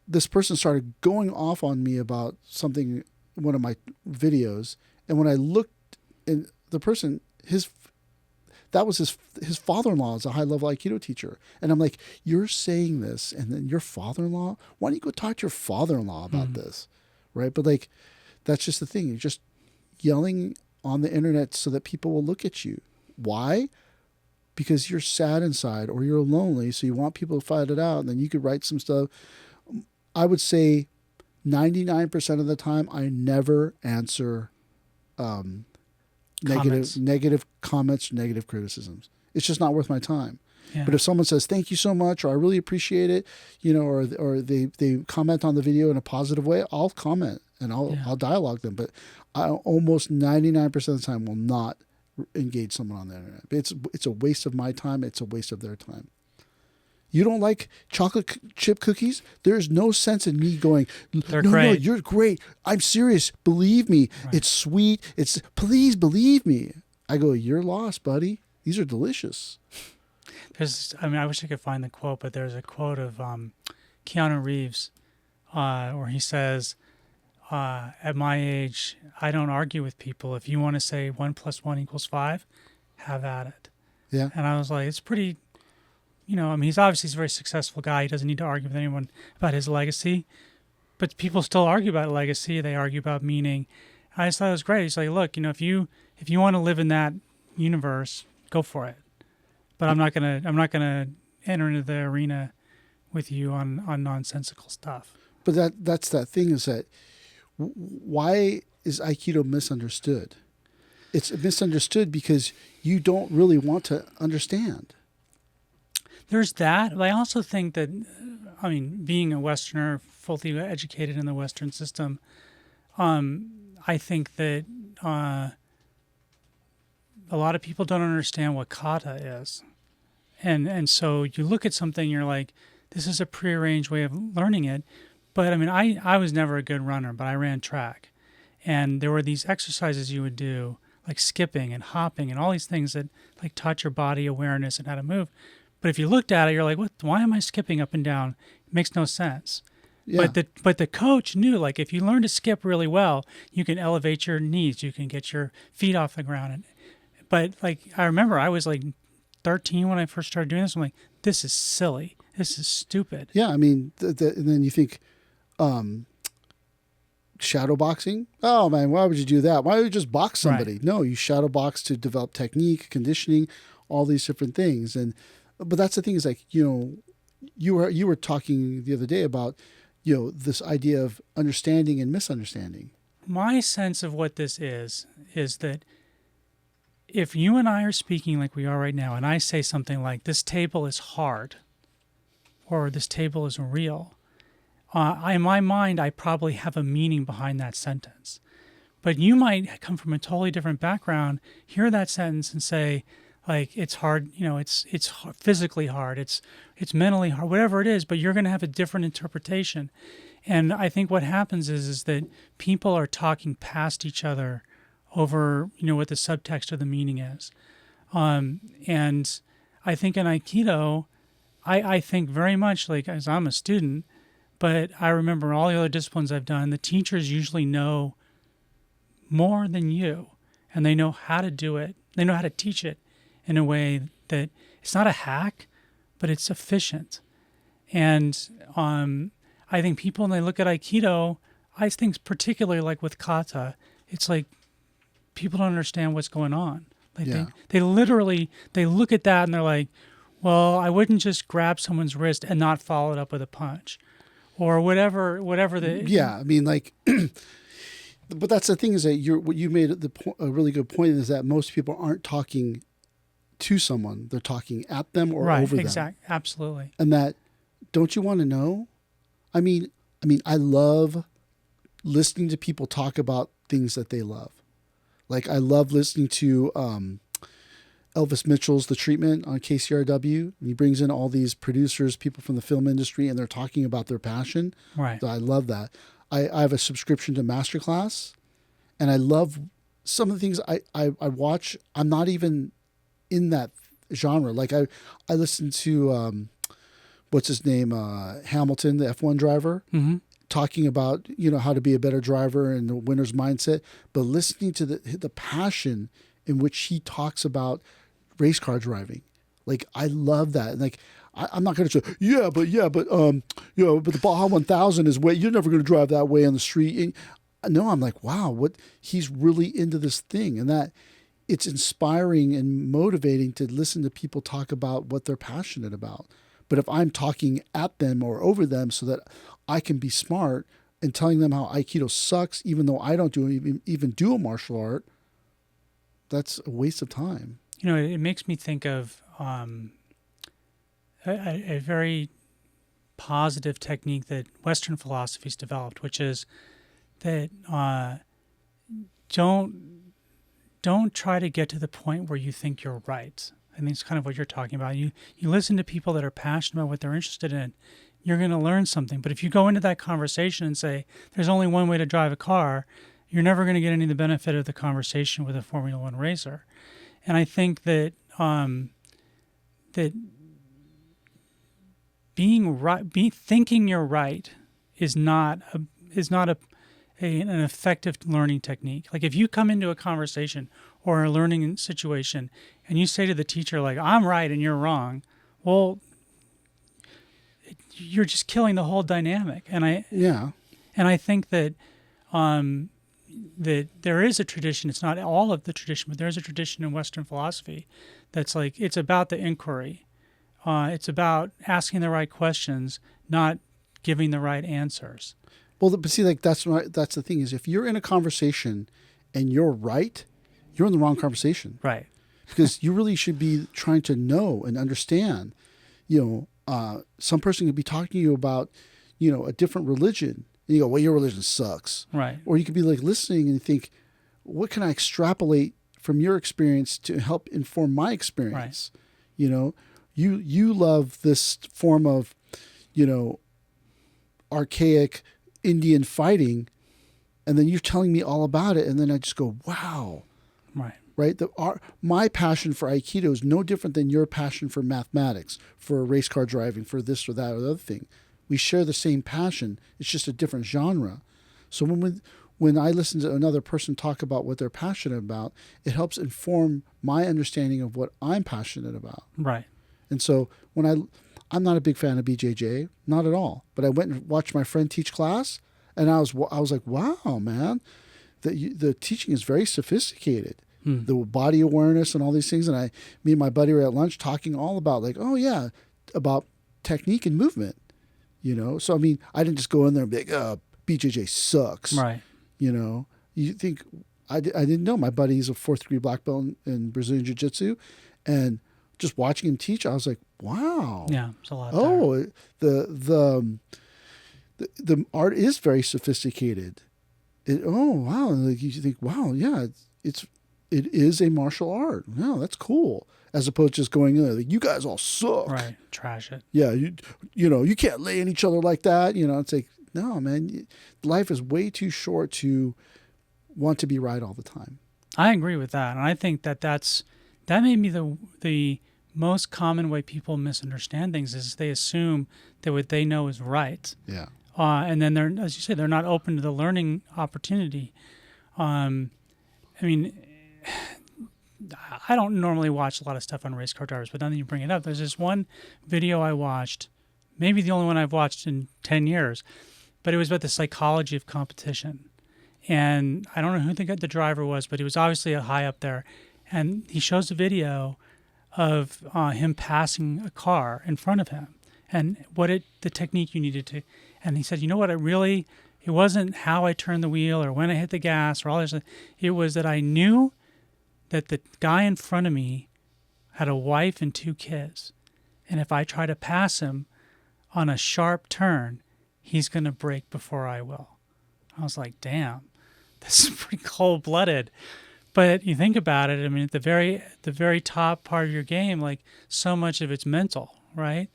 A: This person started going off on me about something in one of my videos. And when I looked, and the person, that was his father-in-law is a high-level Aikido teacher. And I'm like, you're saying this, and then your father-in-law? Why don't you go talk to your father-in-law about this? Right? But like, that's just the thing. You're just yelling on the internet so that people will look at you. Why? Because you're sad inside or you're lonely, so you want people to fight it out, and then you could write some stuff. I would say 99% of the time, I never answer negative comments, negative criticisms. It's just not worth my time. Yeah. But if someone says, thank you so much, or I really appreciate it, or they comment on the video in a positive way, I'll comment and I'll dialogue them. But I almost 99% of the time will not engage someone on the internet. It's a waste of my time. It's a waste of their time. You don't like chocolate chip cookies? There's no sense in me going, no, you're great. I'm serious. Believe me. Right. It's sweet. Please believe me. I go, you're lost, buddy. These are delicious.
B: I wish I could find the quote, but there's a quote of Keanu Reeves where he says, at my age, I don't argue with people. If you want to say 1 + 1 = 5, have at it.
A: Yeah.
B: And I was like, it's pretty, he's obviously a very successful guy. He doesn't need to argue with anyone about his legacy. But people still argue about legacy. They argue about meaning. I just thought it was great. He's like, look, if you want to live in that universe, go for it. But I'm not gonna enter into the arena with you on nonsensical stuff.
A: But that's that thing is that why is Aikido misunderstood? It's misunderstood because you don't really want to understand.
B: There's that. But I also think that, being a Westerner, fully educated in the Western system, I think that a lot of people don't understand what kata is. And so you look at something, you're like, this is a prearranged way of learning it. But I was never a good runner, but I ran track. And there were these exercises you would do, like skipping and hopping and all these things that like taught your body awareness and how to move. But if you looked at it, you're like, what? Why am I skipping up and down? It makes no sense. Yeah. But the coach knew, like, if you learn to skip really well, you can elevate your knees, you can get your feet off the ground. But like, I remember I was like 13 when I first started doing this. I'm like, this is silly. This is stupid.
A: Yeah, and then you think, shadow boxing? Oh man, why would you do that? Why would you just box somebody? Right. No, you shadow box to develop technique, conditioning, all these different things. But that's the thing is like, you were talking the other day about, this idea of understanding and misunderstanding.
B: My sense of what this is that if you and I are speaking like we are right now, and I say something like, this table is hard, or this table is real, in my mind, I probably have a meaning behind that sentence. But you might come from a totally different background, hear that sentence and say, like it's hard, it's physically hard, it's mentally hard, whatever it is, but you're going to have a different interpretation. And I think what happens is that people are talking past each other over, what the subtext of the meaning is. And I think in Aikido, I think very much like, as I'm a student, but I remember all the other disciplines I've done, the teachers usually know more than you, and they know how to do it. They know how to teach it in a way that it's not a hack, but it's efficient. And I think people, when they look at Aikido, I think particularly like with kata, it's like people don't understand what's going on. Like they literally, they look at that and they're like, well, I wouldn't just grab someone's wrist and not follow it up with a punch or whatever the...
A: Yeah, I mean, like... But that's the thing is that what you made a really good point is that most people aren't talking to someone. They're talking at them or over them.
B: Exactly. Absolutely.
A: And that, don't you want to know? I mean, I love listening to people talk about things that they love. Like I love listening to Elvis Mitchell's The Treatment on KCRW. He brings in all these producers, people from the film industry, and they're talking about their passion.
B: Right.
A: So I love that. I have a subscription to Masterclass, and I love some of the things I watch. I'm not even in that genre. Like I listened to, what's his name? Hamilton, the F1 driver, talking about, how to be a better driver and the winner's mindset, but listening to the passion in which he talks about race car driving. Like, I love that. And like, I'm not going to say, but the Baja 1000 is you're never going to drive that way on the street. And, no, I'm like, wow, he's really into this thing. And that it's inspiring and motivating to listen to people talk about what they're passionate about. But if I'm talking at them or over them so that I can be smart and telling them how Aikido sucks, even though I don't even do a martial art, that's a waste of time.
B: It makes me think of a very positive technique that Western philosophy's developed, which is that don't try to get to the point where you think you're right. I think it's kind of what you're talking about. You listen to people that are passionate about what they're interested in, you're going to learn something. But if you go into that conversation and say, there's only one way to drive a car, you're never going to get any of the benefit of the conversation with a Formula One racer. And I think that that being right, thinking you're right, is not an effective learning technique. Like if you come into a conversation or a learning situation and you say to the teacher, like, I'm right and you're wrong, well, you're just killing the whole dynamic. And I think that that there is a tradition. It's not all of the tradition, but there's a tradition in Western philosophy that's like, it's about the inquiry. It's about asking the right questions, not giving the right answers.
A: Well, but see, like that's the thing is, if you're in a conversation and you're right, you're in the wrong conversation.
B: Right.
A: Because you really should be trying to know and understand. Some person could be talking to you about, a different religion, and you go, well, your religion sucks.
B: Right.
A: Or you could be like listening and think, what can I extrapolate from your experience to help inform my experience? Right. You love this form of, archaic Indian fighting, and then you're telling me all about it, and then I just go, wow. Right? My passion for Aikido is no different than your passion for mathematics, for race car driving, for this or that or the other thing. We share the same passion. It's just a different genre. So when I listen to another person talk about what they're passionate about, it helps inform my understanding of what I'm passionate about.
B: Right.
A: And so I'm not a big fan of BJJ, not at all. But I went and watched my friend teach class, and I was like, wow, man, the teaching is very sophisticated. The body awareness and all these things. And me and my buddy were at lunch talking all about about technique and movement. So I mean, I didn't just go in there and be like, BJJ sucks.
B: Right.
A: You think I didn't know my buddy's a 4th degree black belt in Brazilian Jiu-Jitsu, and just watching him teach, I was like, wow.
B: Yeah, it's a lot.
A: The art is very sophisticated. Wow. Like you think, wow, yeah, it's it is a martial art. No, that's cool. As opposed to just going in there, like, you guys all suck.
B: Right. Trash it.
A: Yeah, you can't lay in each other like that. It's like, no, man, life is way too short to want to be right all the time.
B: I agree with that. And I think that may be the most common way people misunderstand things is they assume that what they know is right.
A: Yeah.
B: And then they're, as you say, they're not open to the learning opportunity. I mean, I don't normally watch a lot of stuff on race car drivers, but now that you bring it up, there's this one video I watched, maybe the only one I've watched in 10 years, but it was about the psychology of competition. And I don't know who the driver was, but he was obviously a high up there. And he shows a video of him passing a car in front of him and the technique you needed to. And he said, you know what, it wasn't how I turned the wheel or when I hit the gas or all this. It was that I knew that the guy in front of me had a wife and 2 kids. And if I try to pass him on a sharp turn, he's going to brake before I will. I was like, damn, this is pretty cold-blooded. But you think about it, I mean, at the very top part of your game, like, so much of it's mental, right?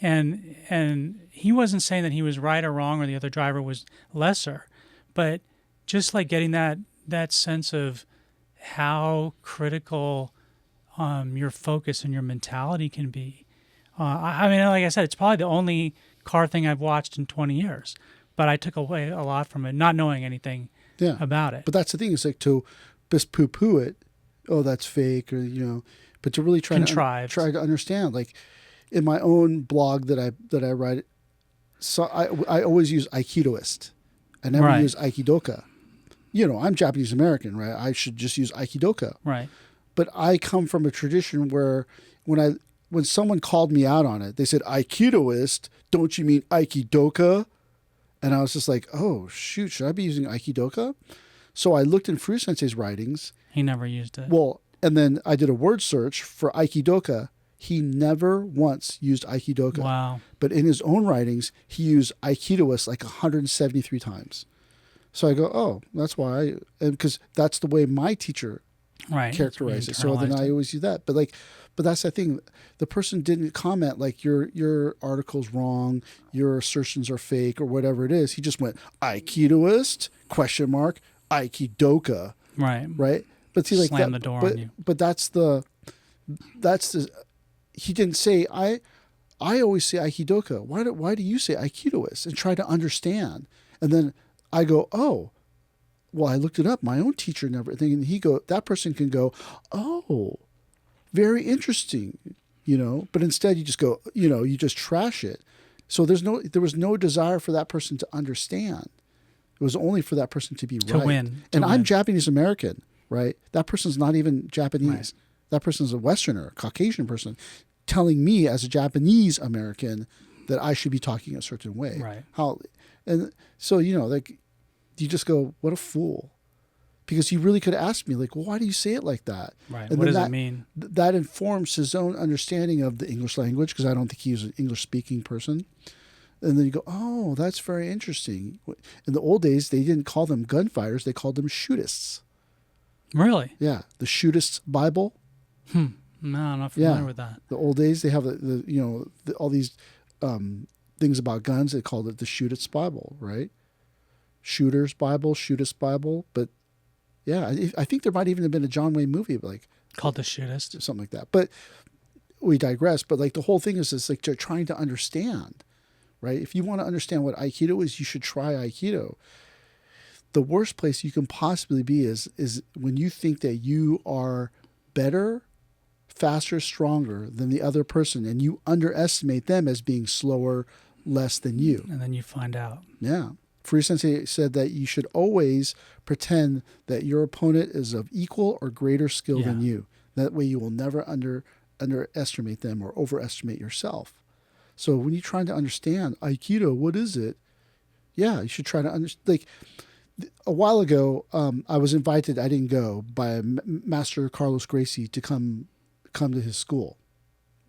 B: And he wasn't saying that he was right or wrong or the other driver was lesser, but just like getting that sense of how critical your focus and your mentality can be. I mean, like I said, it's probably the only car thing I've watched in 20 years, but I took away a lot from it, not knowing anything about it.
A: But that's the thing, is like to just poo-poo it, oh, that's fake, or, but to really try to understand, like, in my own blog that I write, so I always use Aikidoist. I never use Aikidoka. I'm Japanese American, right? I should just use Aikidoka.
B: Right.
A: But I come from a tradition where when someone called me out on it, they said, Aikidoist, don't you mean Aikidoka? And I was just like, oh, shoot, should I be using Aikidoka? So I looked in Ruth Sensei's writings. He
B: never used it.
A: Well, and then I did a word search for Aikidoka. He never once used Aikidoka.
B: Wow.
A: But in his own writings, he used Aikidoist like 173 times. So I go, oh, that's why. Because that's the way my teacher characterized it. So then I always use that. But that's the thing. The person didn't comment like your article's wrong, your assertions are fake, or whatever it is. He just went Aikidoist ? Aikidoka. Right. But see, like,
B: slam the door on you.
A: But that's the. He didn't say I always say Aikidoka. Why do you say Aikidoist? And try to understand. And then I go, oh, well, I looked it up. My own teacher never. And that person can go, oh, very interesting, But instead, you just go, you just trash it. So there was no desire for that person to understand. It was only for that person to be right.
B: To win.
A: I'm Japanese American, right? That person's not even Japanese. Right. That person's a Westerner, a Caucasian person, telling me as a Japanese American that I should be talking a certain way.
B: Right.
A: And so, like, you just go, what a fool. Because he really could ask me, like, well, why do you say it like that?
B: Right.
A: And
B: what does it mean?
A: That informs his own understanding of the English language, because I don't think he's an English-speaking person. And then you go, oh, that's very interesting. In the old days, they didn't call them gunfighters. They called them shootists.
B: Really?
A: Yeah. The Shootists Bible.
B: No, I'm not familiar with that.
A: The old days, they have all these things about guns. They called it the Shootists Bible, right? Shooter's Bible, Shootist Bible. But yeah, I think there might even have been a John Wayne movie
B: called The Shootist,
A: something like that. But we digress. But like the whole thing is like they're trying to understand, right? If you want to understand what Aikido is, you should try Aikido. The worst place you can possibly be is when you think that you are better, faster, stronger than the other person, and you underestimate them as being slower, less than you.
B: And then you find out.
A: Yeah. Ruth Sensei said that you should always pretend that your opponent is of equal or greater skill than you. That way you will never underestimate them or overestimate yourself. So when you're trying to understand Aikido, what is it? Yeah, you should try to understand. Like a while ago, I was invited, I didn't go, by Master Carlos Gracie to come to his school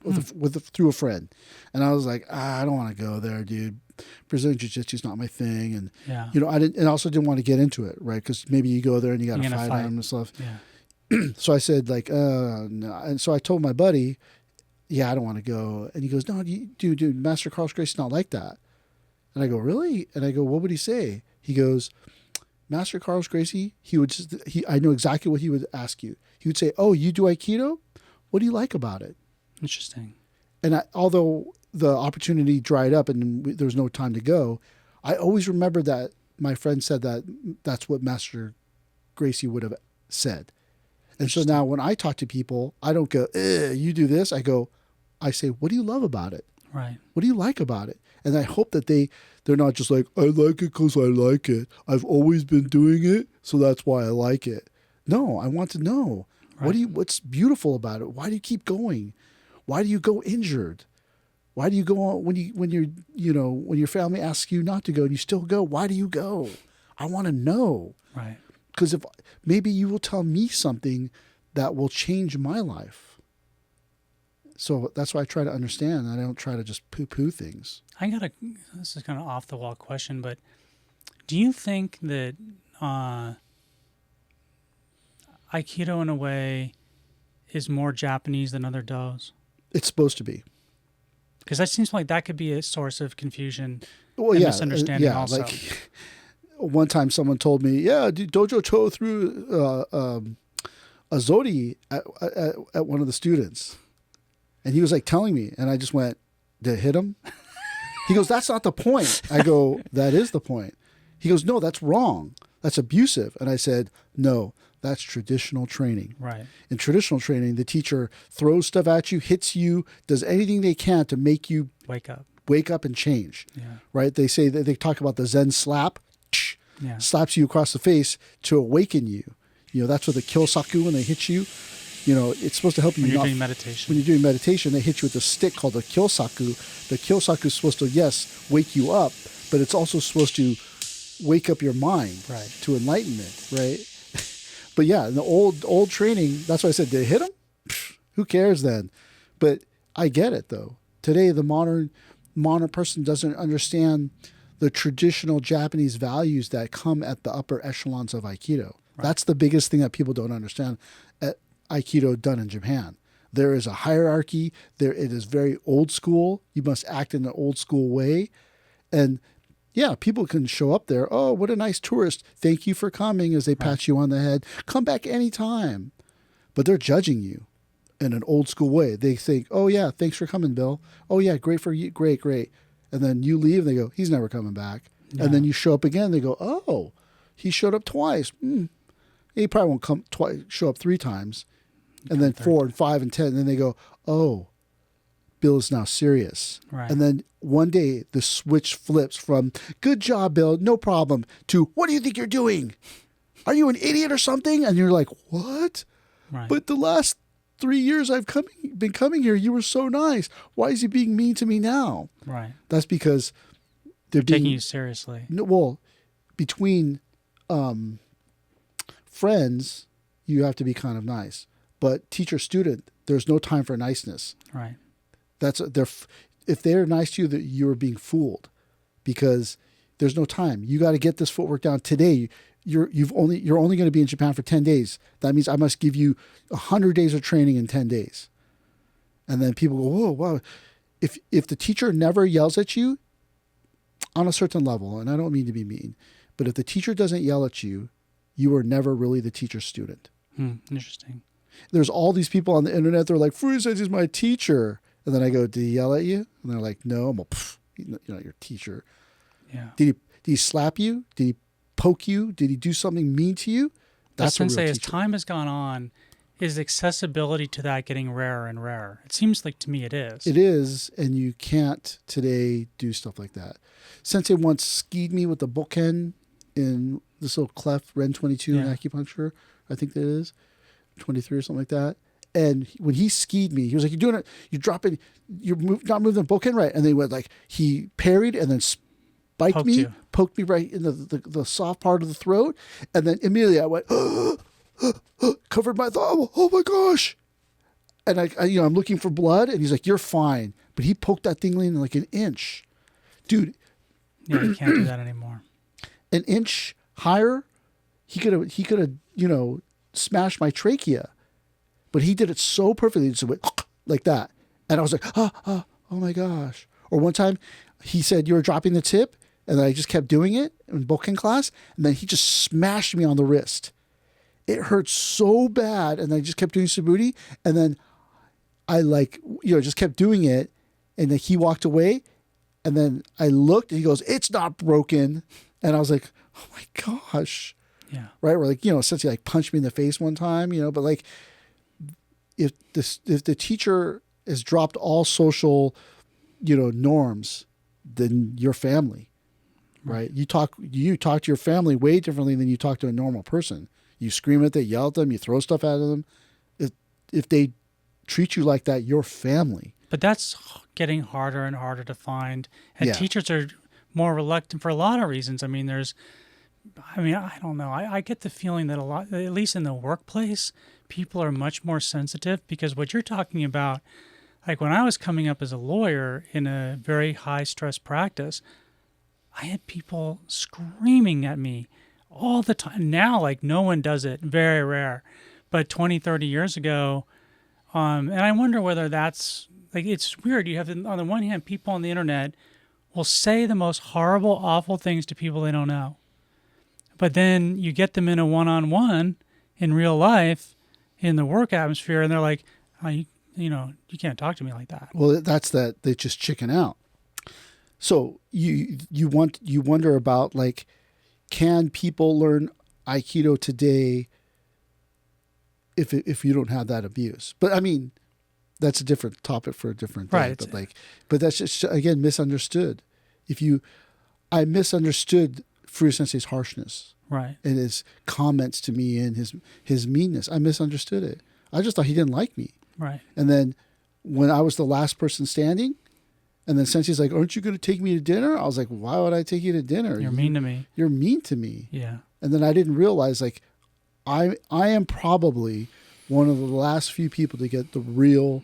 A: through a friend. And I was like, I don't want to go there, dude. Brazilian Jiu-Jitsu is not my thing. And, I also didn't want to get into it, right? Because maybe you go there and you got to fight on him and stuff.
B: Yeah.
A: So I said like, no. And so I told my buddy, yeah, I don't want to go. And he goes, no, dude, Master Carlos Gracie's not like that. And I go, really? And I go, what would he say? He goes, Master Carlos Gracie, I know exactly what he would ask you. He would say, oh, you do Aikido? What do you like about it?
B: Interesting.
A: And although the opportunity dried up and there was no time to go, I always remember that my friend said that's what Master Gracie would have said. And so now when I talk to people, I don't go, you do this. I say, what do you love about it?
B: Right.
A: What do you like about it? And I hope that they're not just like, I like it because I like it. I've always been doing it, so that's why I like it. No, I want to know. Right. What's beautiful about it? Why do you keep going? Why do you go injured? Why do you go on when your family asks you not to go and you still go? Why do you go? I want to know.
B: Right.
A: Because if maybe you will tell me something that will change my life. So that's why I try to understand. I don't try to just poo-poo things.
B: This is kind of off the wall question, but do you think that Aikido in a way is more Japanese than other dos?
A: It's supposed to be.
B: Because that seems like that could be a source of confusion and
A: misunderstanding
B: also.
A: Like one time someone told me, Dojo Cho threw a Zodi at one of the students. And he was like telling me, and I just went, did it hit him? He goes, that's not the point. I go, that is the point. He goes, no, that's wrong. That's abusive. And I said, no, that's traditional training.
B: Right.
A: In traditional training, the teacher throws stuff at you, hits you, does anything they can to make you wake up and change. Yeah. Right? They say that they talk about the Zen slap, slaps you across the face to awaken you. That's what the Kyosaku, when they hit you, it's supposed to help you.
B: When you're doing meditation.
A: When you're doing meditation, they hit you with a stick called the Kyosaku. The Kyosaku is supposed to, wake you up, but it's also supposed to wake up your mind,
B: right,
A: to enlighten it, right? But yeah, in the old training, that's why I said, did it hit him? Who cares then? But I get it though. Today, the modern person doesn't understand the traditional Japanese values that come at the upper echelons of Aikido. Right. That's the biggest thing that people don't understand at Aikido done in Japan. There is a hierarchy. It is very old school. You must act in an old school way. And yeah, people can show up there. Oh, what a nice tourist. Thank you for coming, as they pat you on the head. Come back anytime. But they're judging you in an old school way. They think, oh yeah, thanks for coming, Bill. Oh yeah, great for you. Great. And then you leave and they go, he's never coming back. Yeah. And then you show up again. They go, oh, he showed up twice. He probably won't come show up 3 times. And then 4 and 5 and 10. And then they go, oh, Bill is now serious.
B: Right.
A: And then one day the switch flips from good job, Bill, no problem, to what do you think you're doing? Are you an idiot or something? And you're like, what?
B: Right.
A: But the last 3 years I've been coming here, you were so nice. Why is he being mean to me now?
B: Right.
A: That's because they're
B: taking you seriously.
A: Well, between friends, you have to be kind of nice. But teacher-student, there's no time for niceness.
B: Right.
A: If they're nice to you, that you are being fooled, because there's no time. You got to get this footwork down today. You're only going to be in Japan for 10 days. That means I must give you 100 days of training in 10 days. And then people go, whoa, wow. If the teacher never yells at you on a certain level, and I don't mean to be mean, but if the teacher doesn't yell at you, you are never really the teacher's student.
B: Interesting.
A: There's all these people on the internet. They're like, Fruit says he's my teacher. And then I go, did he yell at you? And they're like, no. I'm like, you're not your teacher.
B: Yeah.
A: Did he slap you? Did he poke you? Did he do something mean to you? That's
B: Sensei, as time has gone on, is accessibility to that getting rarer and rarer? It seems like to me it is.
A: It is, and you can't today do stuff like that. Sensei once skied me with the bokken in this little cleft, Ren 22 in acupuncture, I think that is, 23 or something like that. And when he skied me, he was like, you're doing it, you're dropping, not moving the bokken right. And then he went like, he parried and then poked me right in the soft part of the throat. And then immediately I went, covered my thumb. Oh my gosh. And I'm looking for blood, and he's like, you're fine. But he poked that thing in like an inch. Dude.
B: Yeah, you can't do that anymore.
A: An inch higher, he could have, smash my trachea. But he did it so perfectly. He just went like that. And I was like, oh my gosh. Or one time he said, you were dropping the tip. And then I just kept doing it in Bokken class. And then he just smashed me on the wrist. It hurt so bad. And I just kept doing Subudi. And then I just kept doing it. And then he walked away. And then I looked and he goes, it's not broken. And I was like, oh my gosh.
B: Yeah.
A: Right. Or like, Sensei like punched me in the face one time, but like if the teacher has dropped all social, norms, then your family, right? You talk to your family way differently than you talk to a normal person. You scream at them, yell at them, you throw stuff at them. If they treat you like that, you're family.
B: But that's getting harder and harder to find. And
A: Yeah.
B: teachers are more reluctant for a lot of reasons. I don't know. I get the feeling that a lot, at least in the workplace, people are much more sensitive because what you're talking about, like when I was coming up as a lawyer in a very high stress practice, I had people screaming at me all the time. Now, like no one does it, very rare. But 20, 30 years ago, and I wonder whether that's, like, it's weird. You have, on the one hand, people on the internet will say the most horrible, awful things to people they don't know. But then you get them in a one-on-one in real life, in the work atmosphere, and they're like, oh, you can't talk to me like that.
A: Well, that's that they just chicken out. So you wonder about, like, can people learn Aikido today if you don't have that abuse? But I mean, that's a different topic for a different day.
B: Right.
A: But that's just, again, misunderstood. I misunderstood Furuya Sensei's harshness,
B: right,
A: and his comments to me and his meanness. I misunderstood it. I just thought he didn't like me.
B: right.
A: And then when I was the last person standing, and then Sensei's like, aren't you going to take me to dinner? I was like, why would I take you to dinner?
B: You're mean to me.
A: You're mean to me.
B: Yeah.
A: And then I didn't realize, like, I am probably one of the last few people to get the real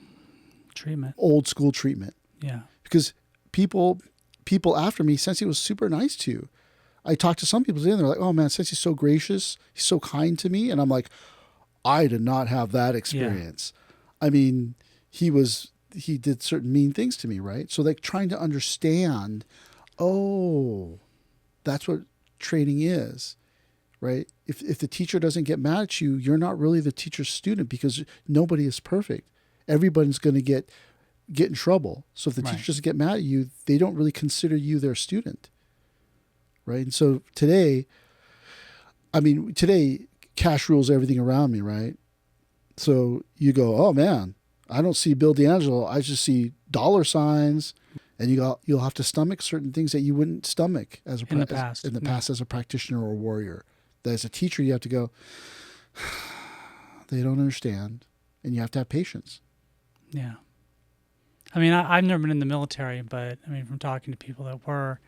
B: Treatment.
A: old school treatment.
B: Yeah.
A: Because people after me, Sensei was super nice to. I talked to some people today and they're like, oh man, Sensei's so gracious. He's so kind to me. And I'm like, I did not have that experience. Yeah. I mean, he did certain mean things to me, right? So like trying to understand, oh, that's what training is, right? If the teacher doesn't get mad at you, you're not really the teacher's student because nobody is perfect. Everybody's going to get in trouble. So if the teacher doesn't get mad at you, they don't really consider you their student, right? And so today, cash rules everything around me, right? So you go, oh man, I don't see Bill D'Angelo. I just see dollar signs, and you'll have to stomach certain things that you wouldn't stomach in the past as a practitioner or a warrior. That as a teacher, you have to go, they don't understand, and you have to have patience.
B: Yeah. I mean, I've never been in the military, but I mean, from talking to people that were,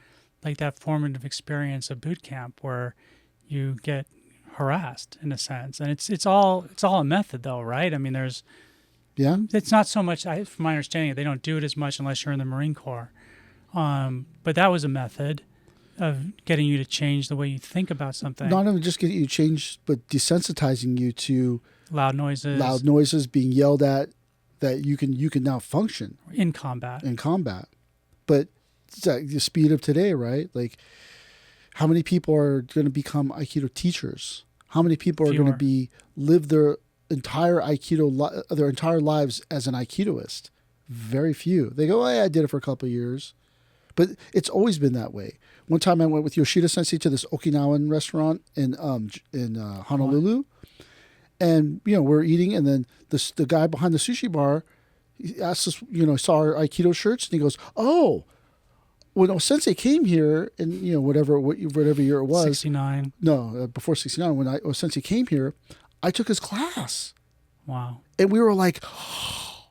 B: like, that formative experience of boot camp where you get harassed in a sense, and it's all a method though, right? I mean, it's not so much, from my understanding, they don't do it as much unless you're in the Marine Corps. But that was a method of getting you to change the way you think about something.
A: Not only just getting you to change, but desensitizing you to
B: loud noises
A: being yelled at, that you can now function
B: in combat.
A: But it's like the speed of today, right? Like, how many people are going to become Aikido teachers? How many people are going to live their entire their entire lives as an Aikidoist? Very few. They go, oh, yeah, I did it for a couple of years. But it's always been that way. One time I went with Yoshida Sensei to this Okinawan restaurant in Honolulu. And, we're eating, and then the guy behind the sushi bar, he asked us, saw our Aikido shirts, and he goes, oh, when Sensei came here, and, whatever year it was.
B: 69.
A: No, before 69, when Sensei came here, I took his class.
B: Wow.
A: And we were like, oh,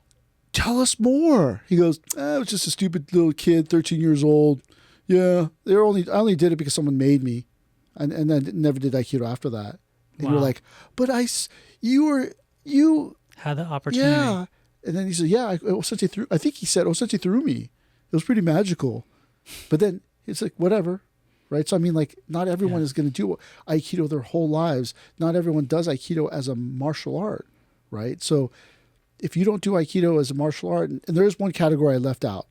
A: tell us more. He goes, I was just a stupid little kid, 13 years old. Yeah, I only did it because someone made me. And I never did Aikido after that. And you're like, but you
B: had the opportunity.
A: Yeah. And then he said, yeah, Sensei Sensei threw me. It was pretty magical. But then it's like, whatever, right? So, I mean, like, not everyone is going to do Aikido their whole lives. Not everyone does Aikido as a martial art, right? So if you don't do Aikido as a martial art, and there is one category I left out,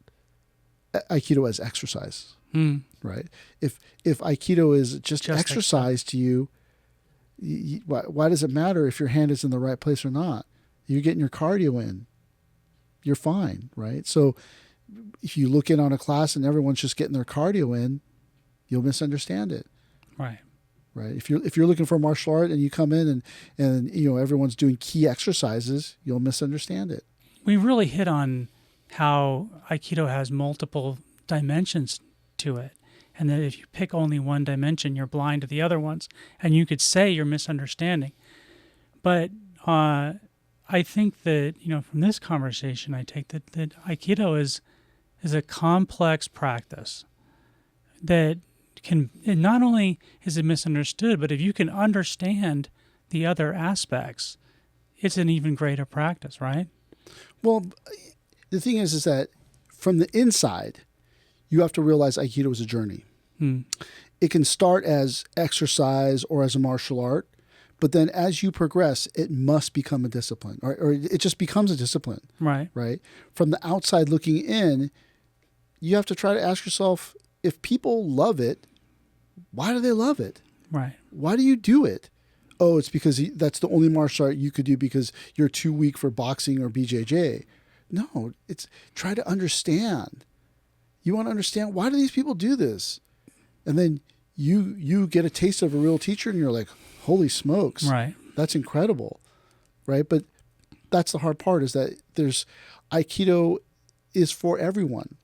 A: Aikido as exercise, right? If Aikido is just exercise to you, why does it matter if your hand is in the right place or not? You're getting your cardio in. You're fine, right? So if you look in on a class and everyone's just getting their cardio in, you'll misunderstand it.
B: Right.
A: Right. If you're looking for martial art and you come in and everyone's doing key exercises, you'll misunderstand it.
B: We really hit on how Aikido has multiple dimensions to it. And that if you pick only one dimension, you're blind to the other ones. And you could say you're misunderstanding. But I think that, from this conversation, I take that Aikido is a complex practice that not only is it misunderstood, but if you can understand the other aspects, it's an even greater practice, right?
A: Well, the thing is that from the inside, you have to realize Aikido is a journey. It can start as exercise or as a martial art, but then as you progress, it must become a discipline, or it just becomes a discipline.
B: Right.
A: Right. From the outside looking in, you have to try to ask yourself, if people love it, why do they love it?
B: Right.
A: Why do you do it? Oh, it's because that's the only martial art you could do because you're too weak for boxing or BJJ. No, it's try to understand. You want to understand, why do these people do this? And then you get a taste of a real teacher and you're like, holy smokes.
B: Right.
A: That's incredible. Right. But that's the hard part, is that Aikido is for everyone.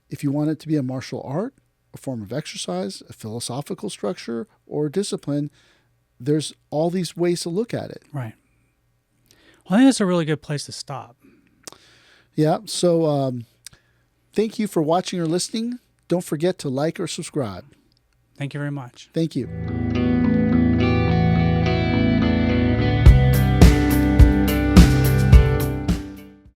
A: If you want it to be a martial art, a form of exercise, a philosophical structure, or a discipline, there's all these ways to look at it.
B: Right. Well, I think that's a really good place to stop.
A: Yeah. So thank you for watching or listening. Don't forget to like or subscribe.
B: Thank you very much.
A: Thank you.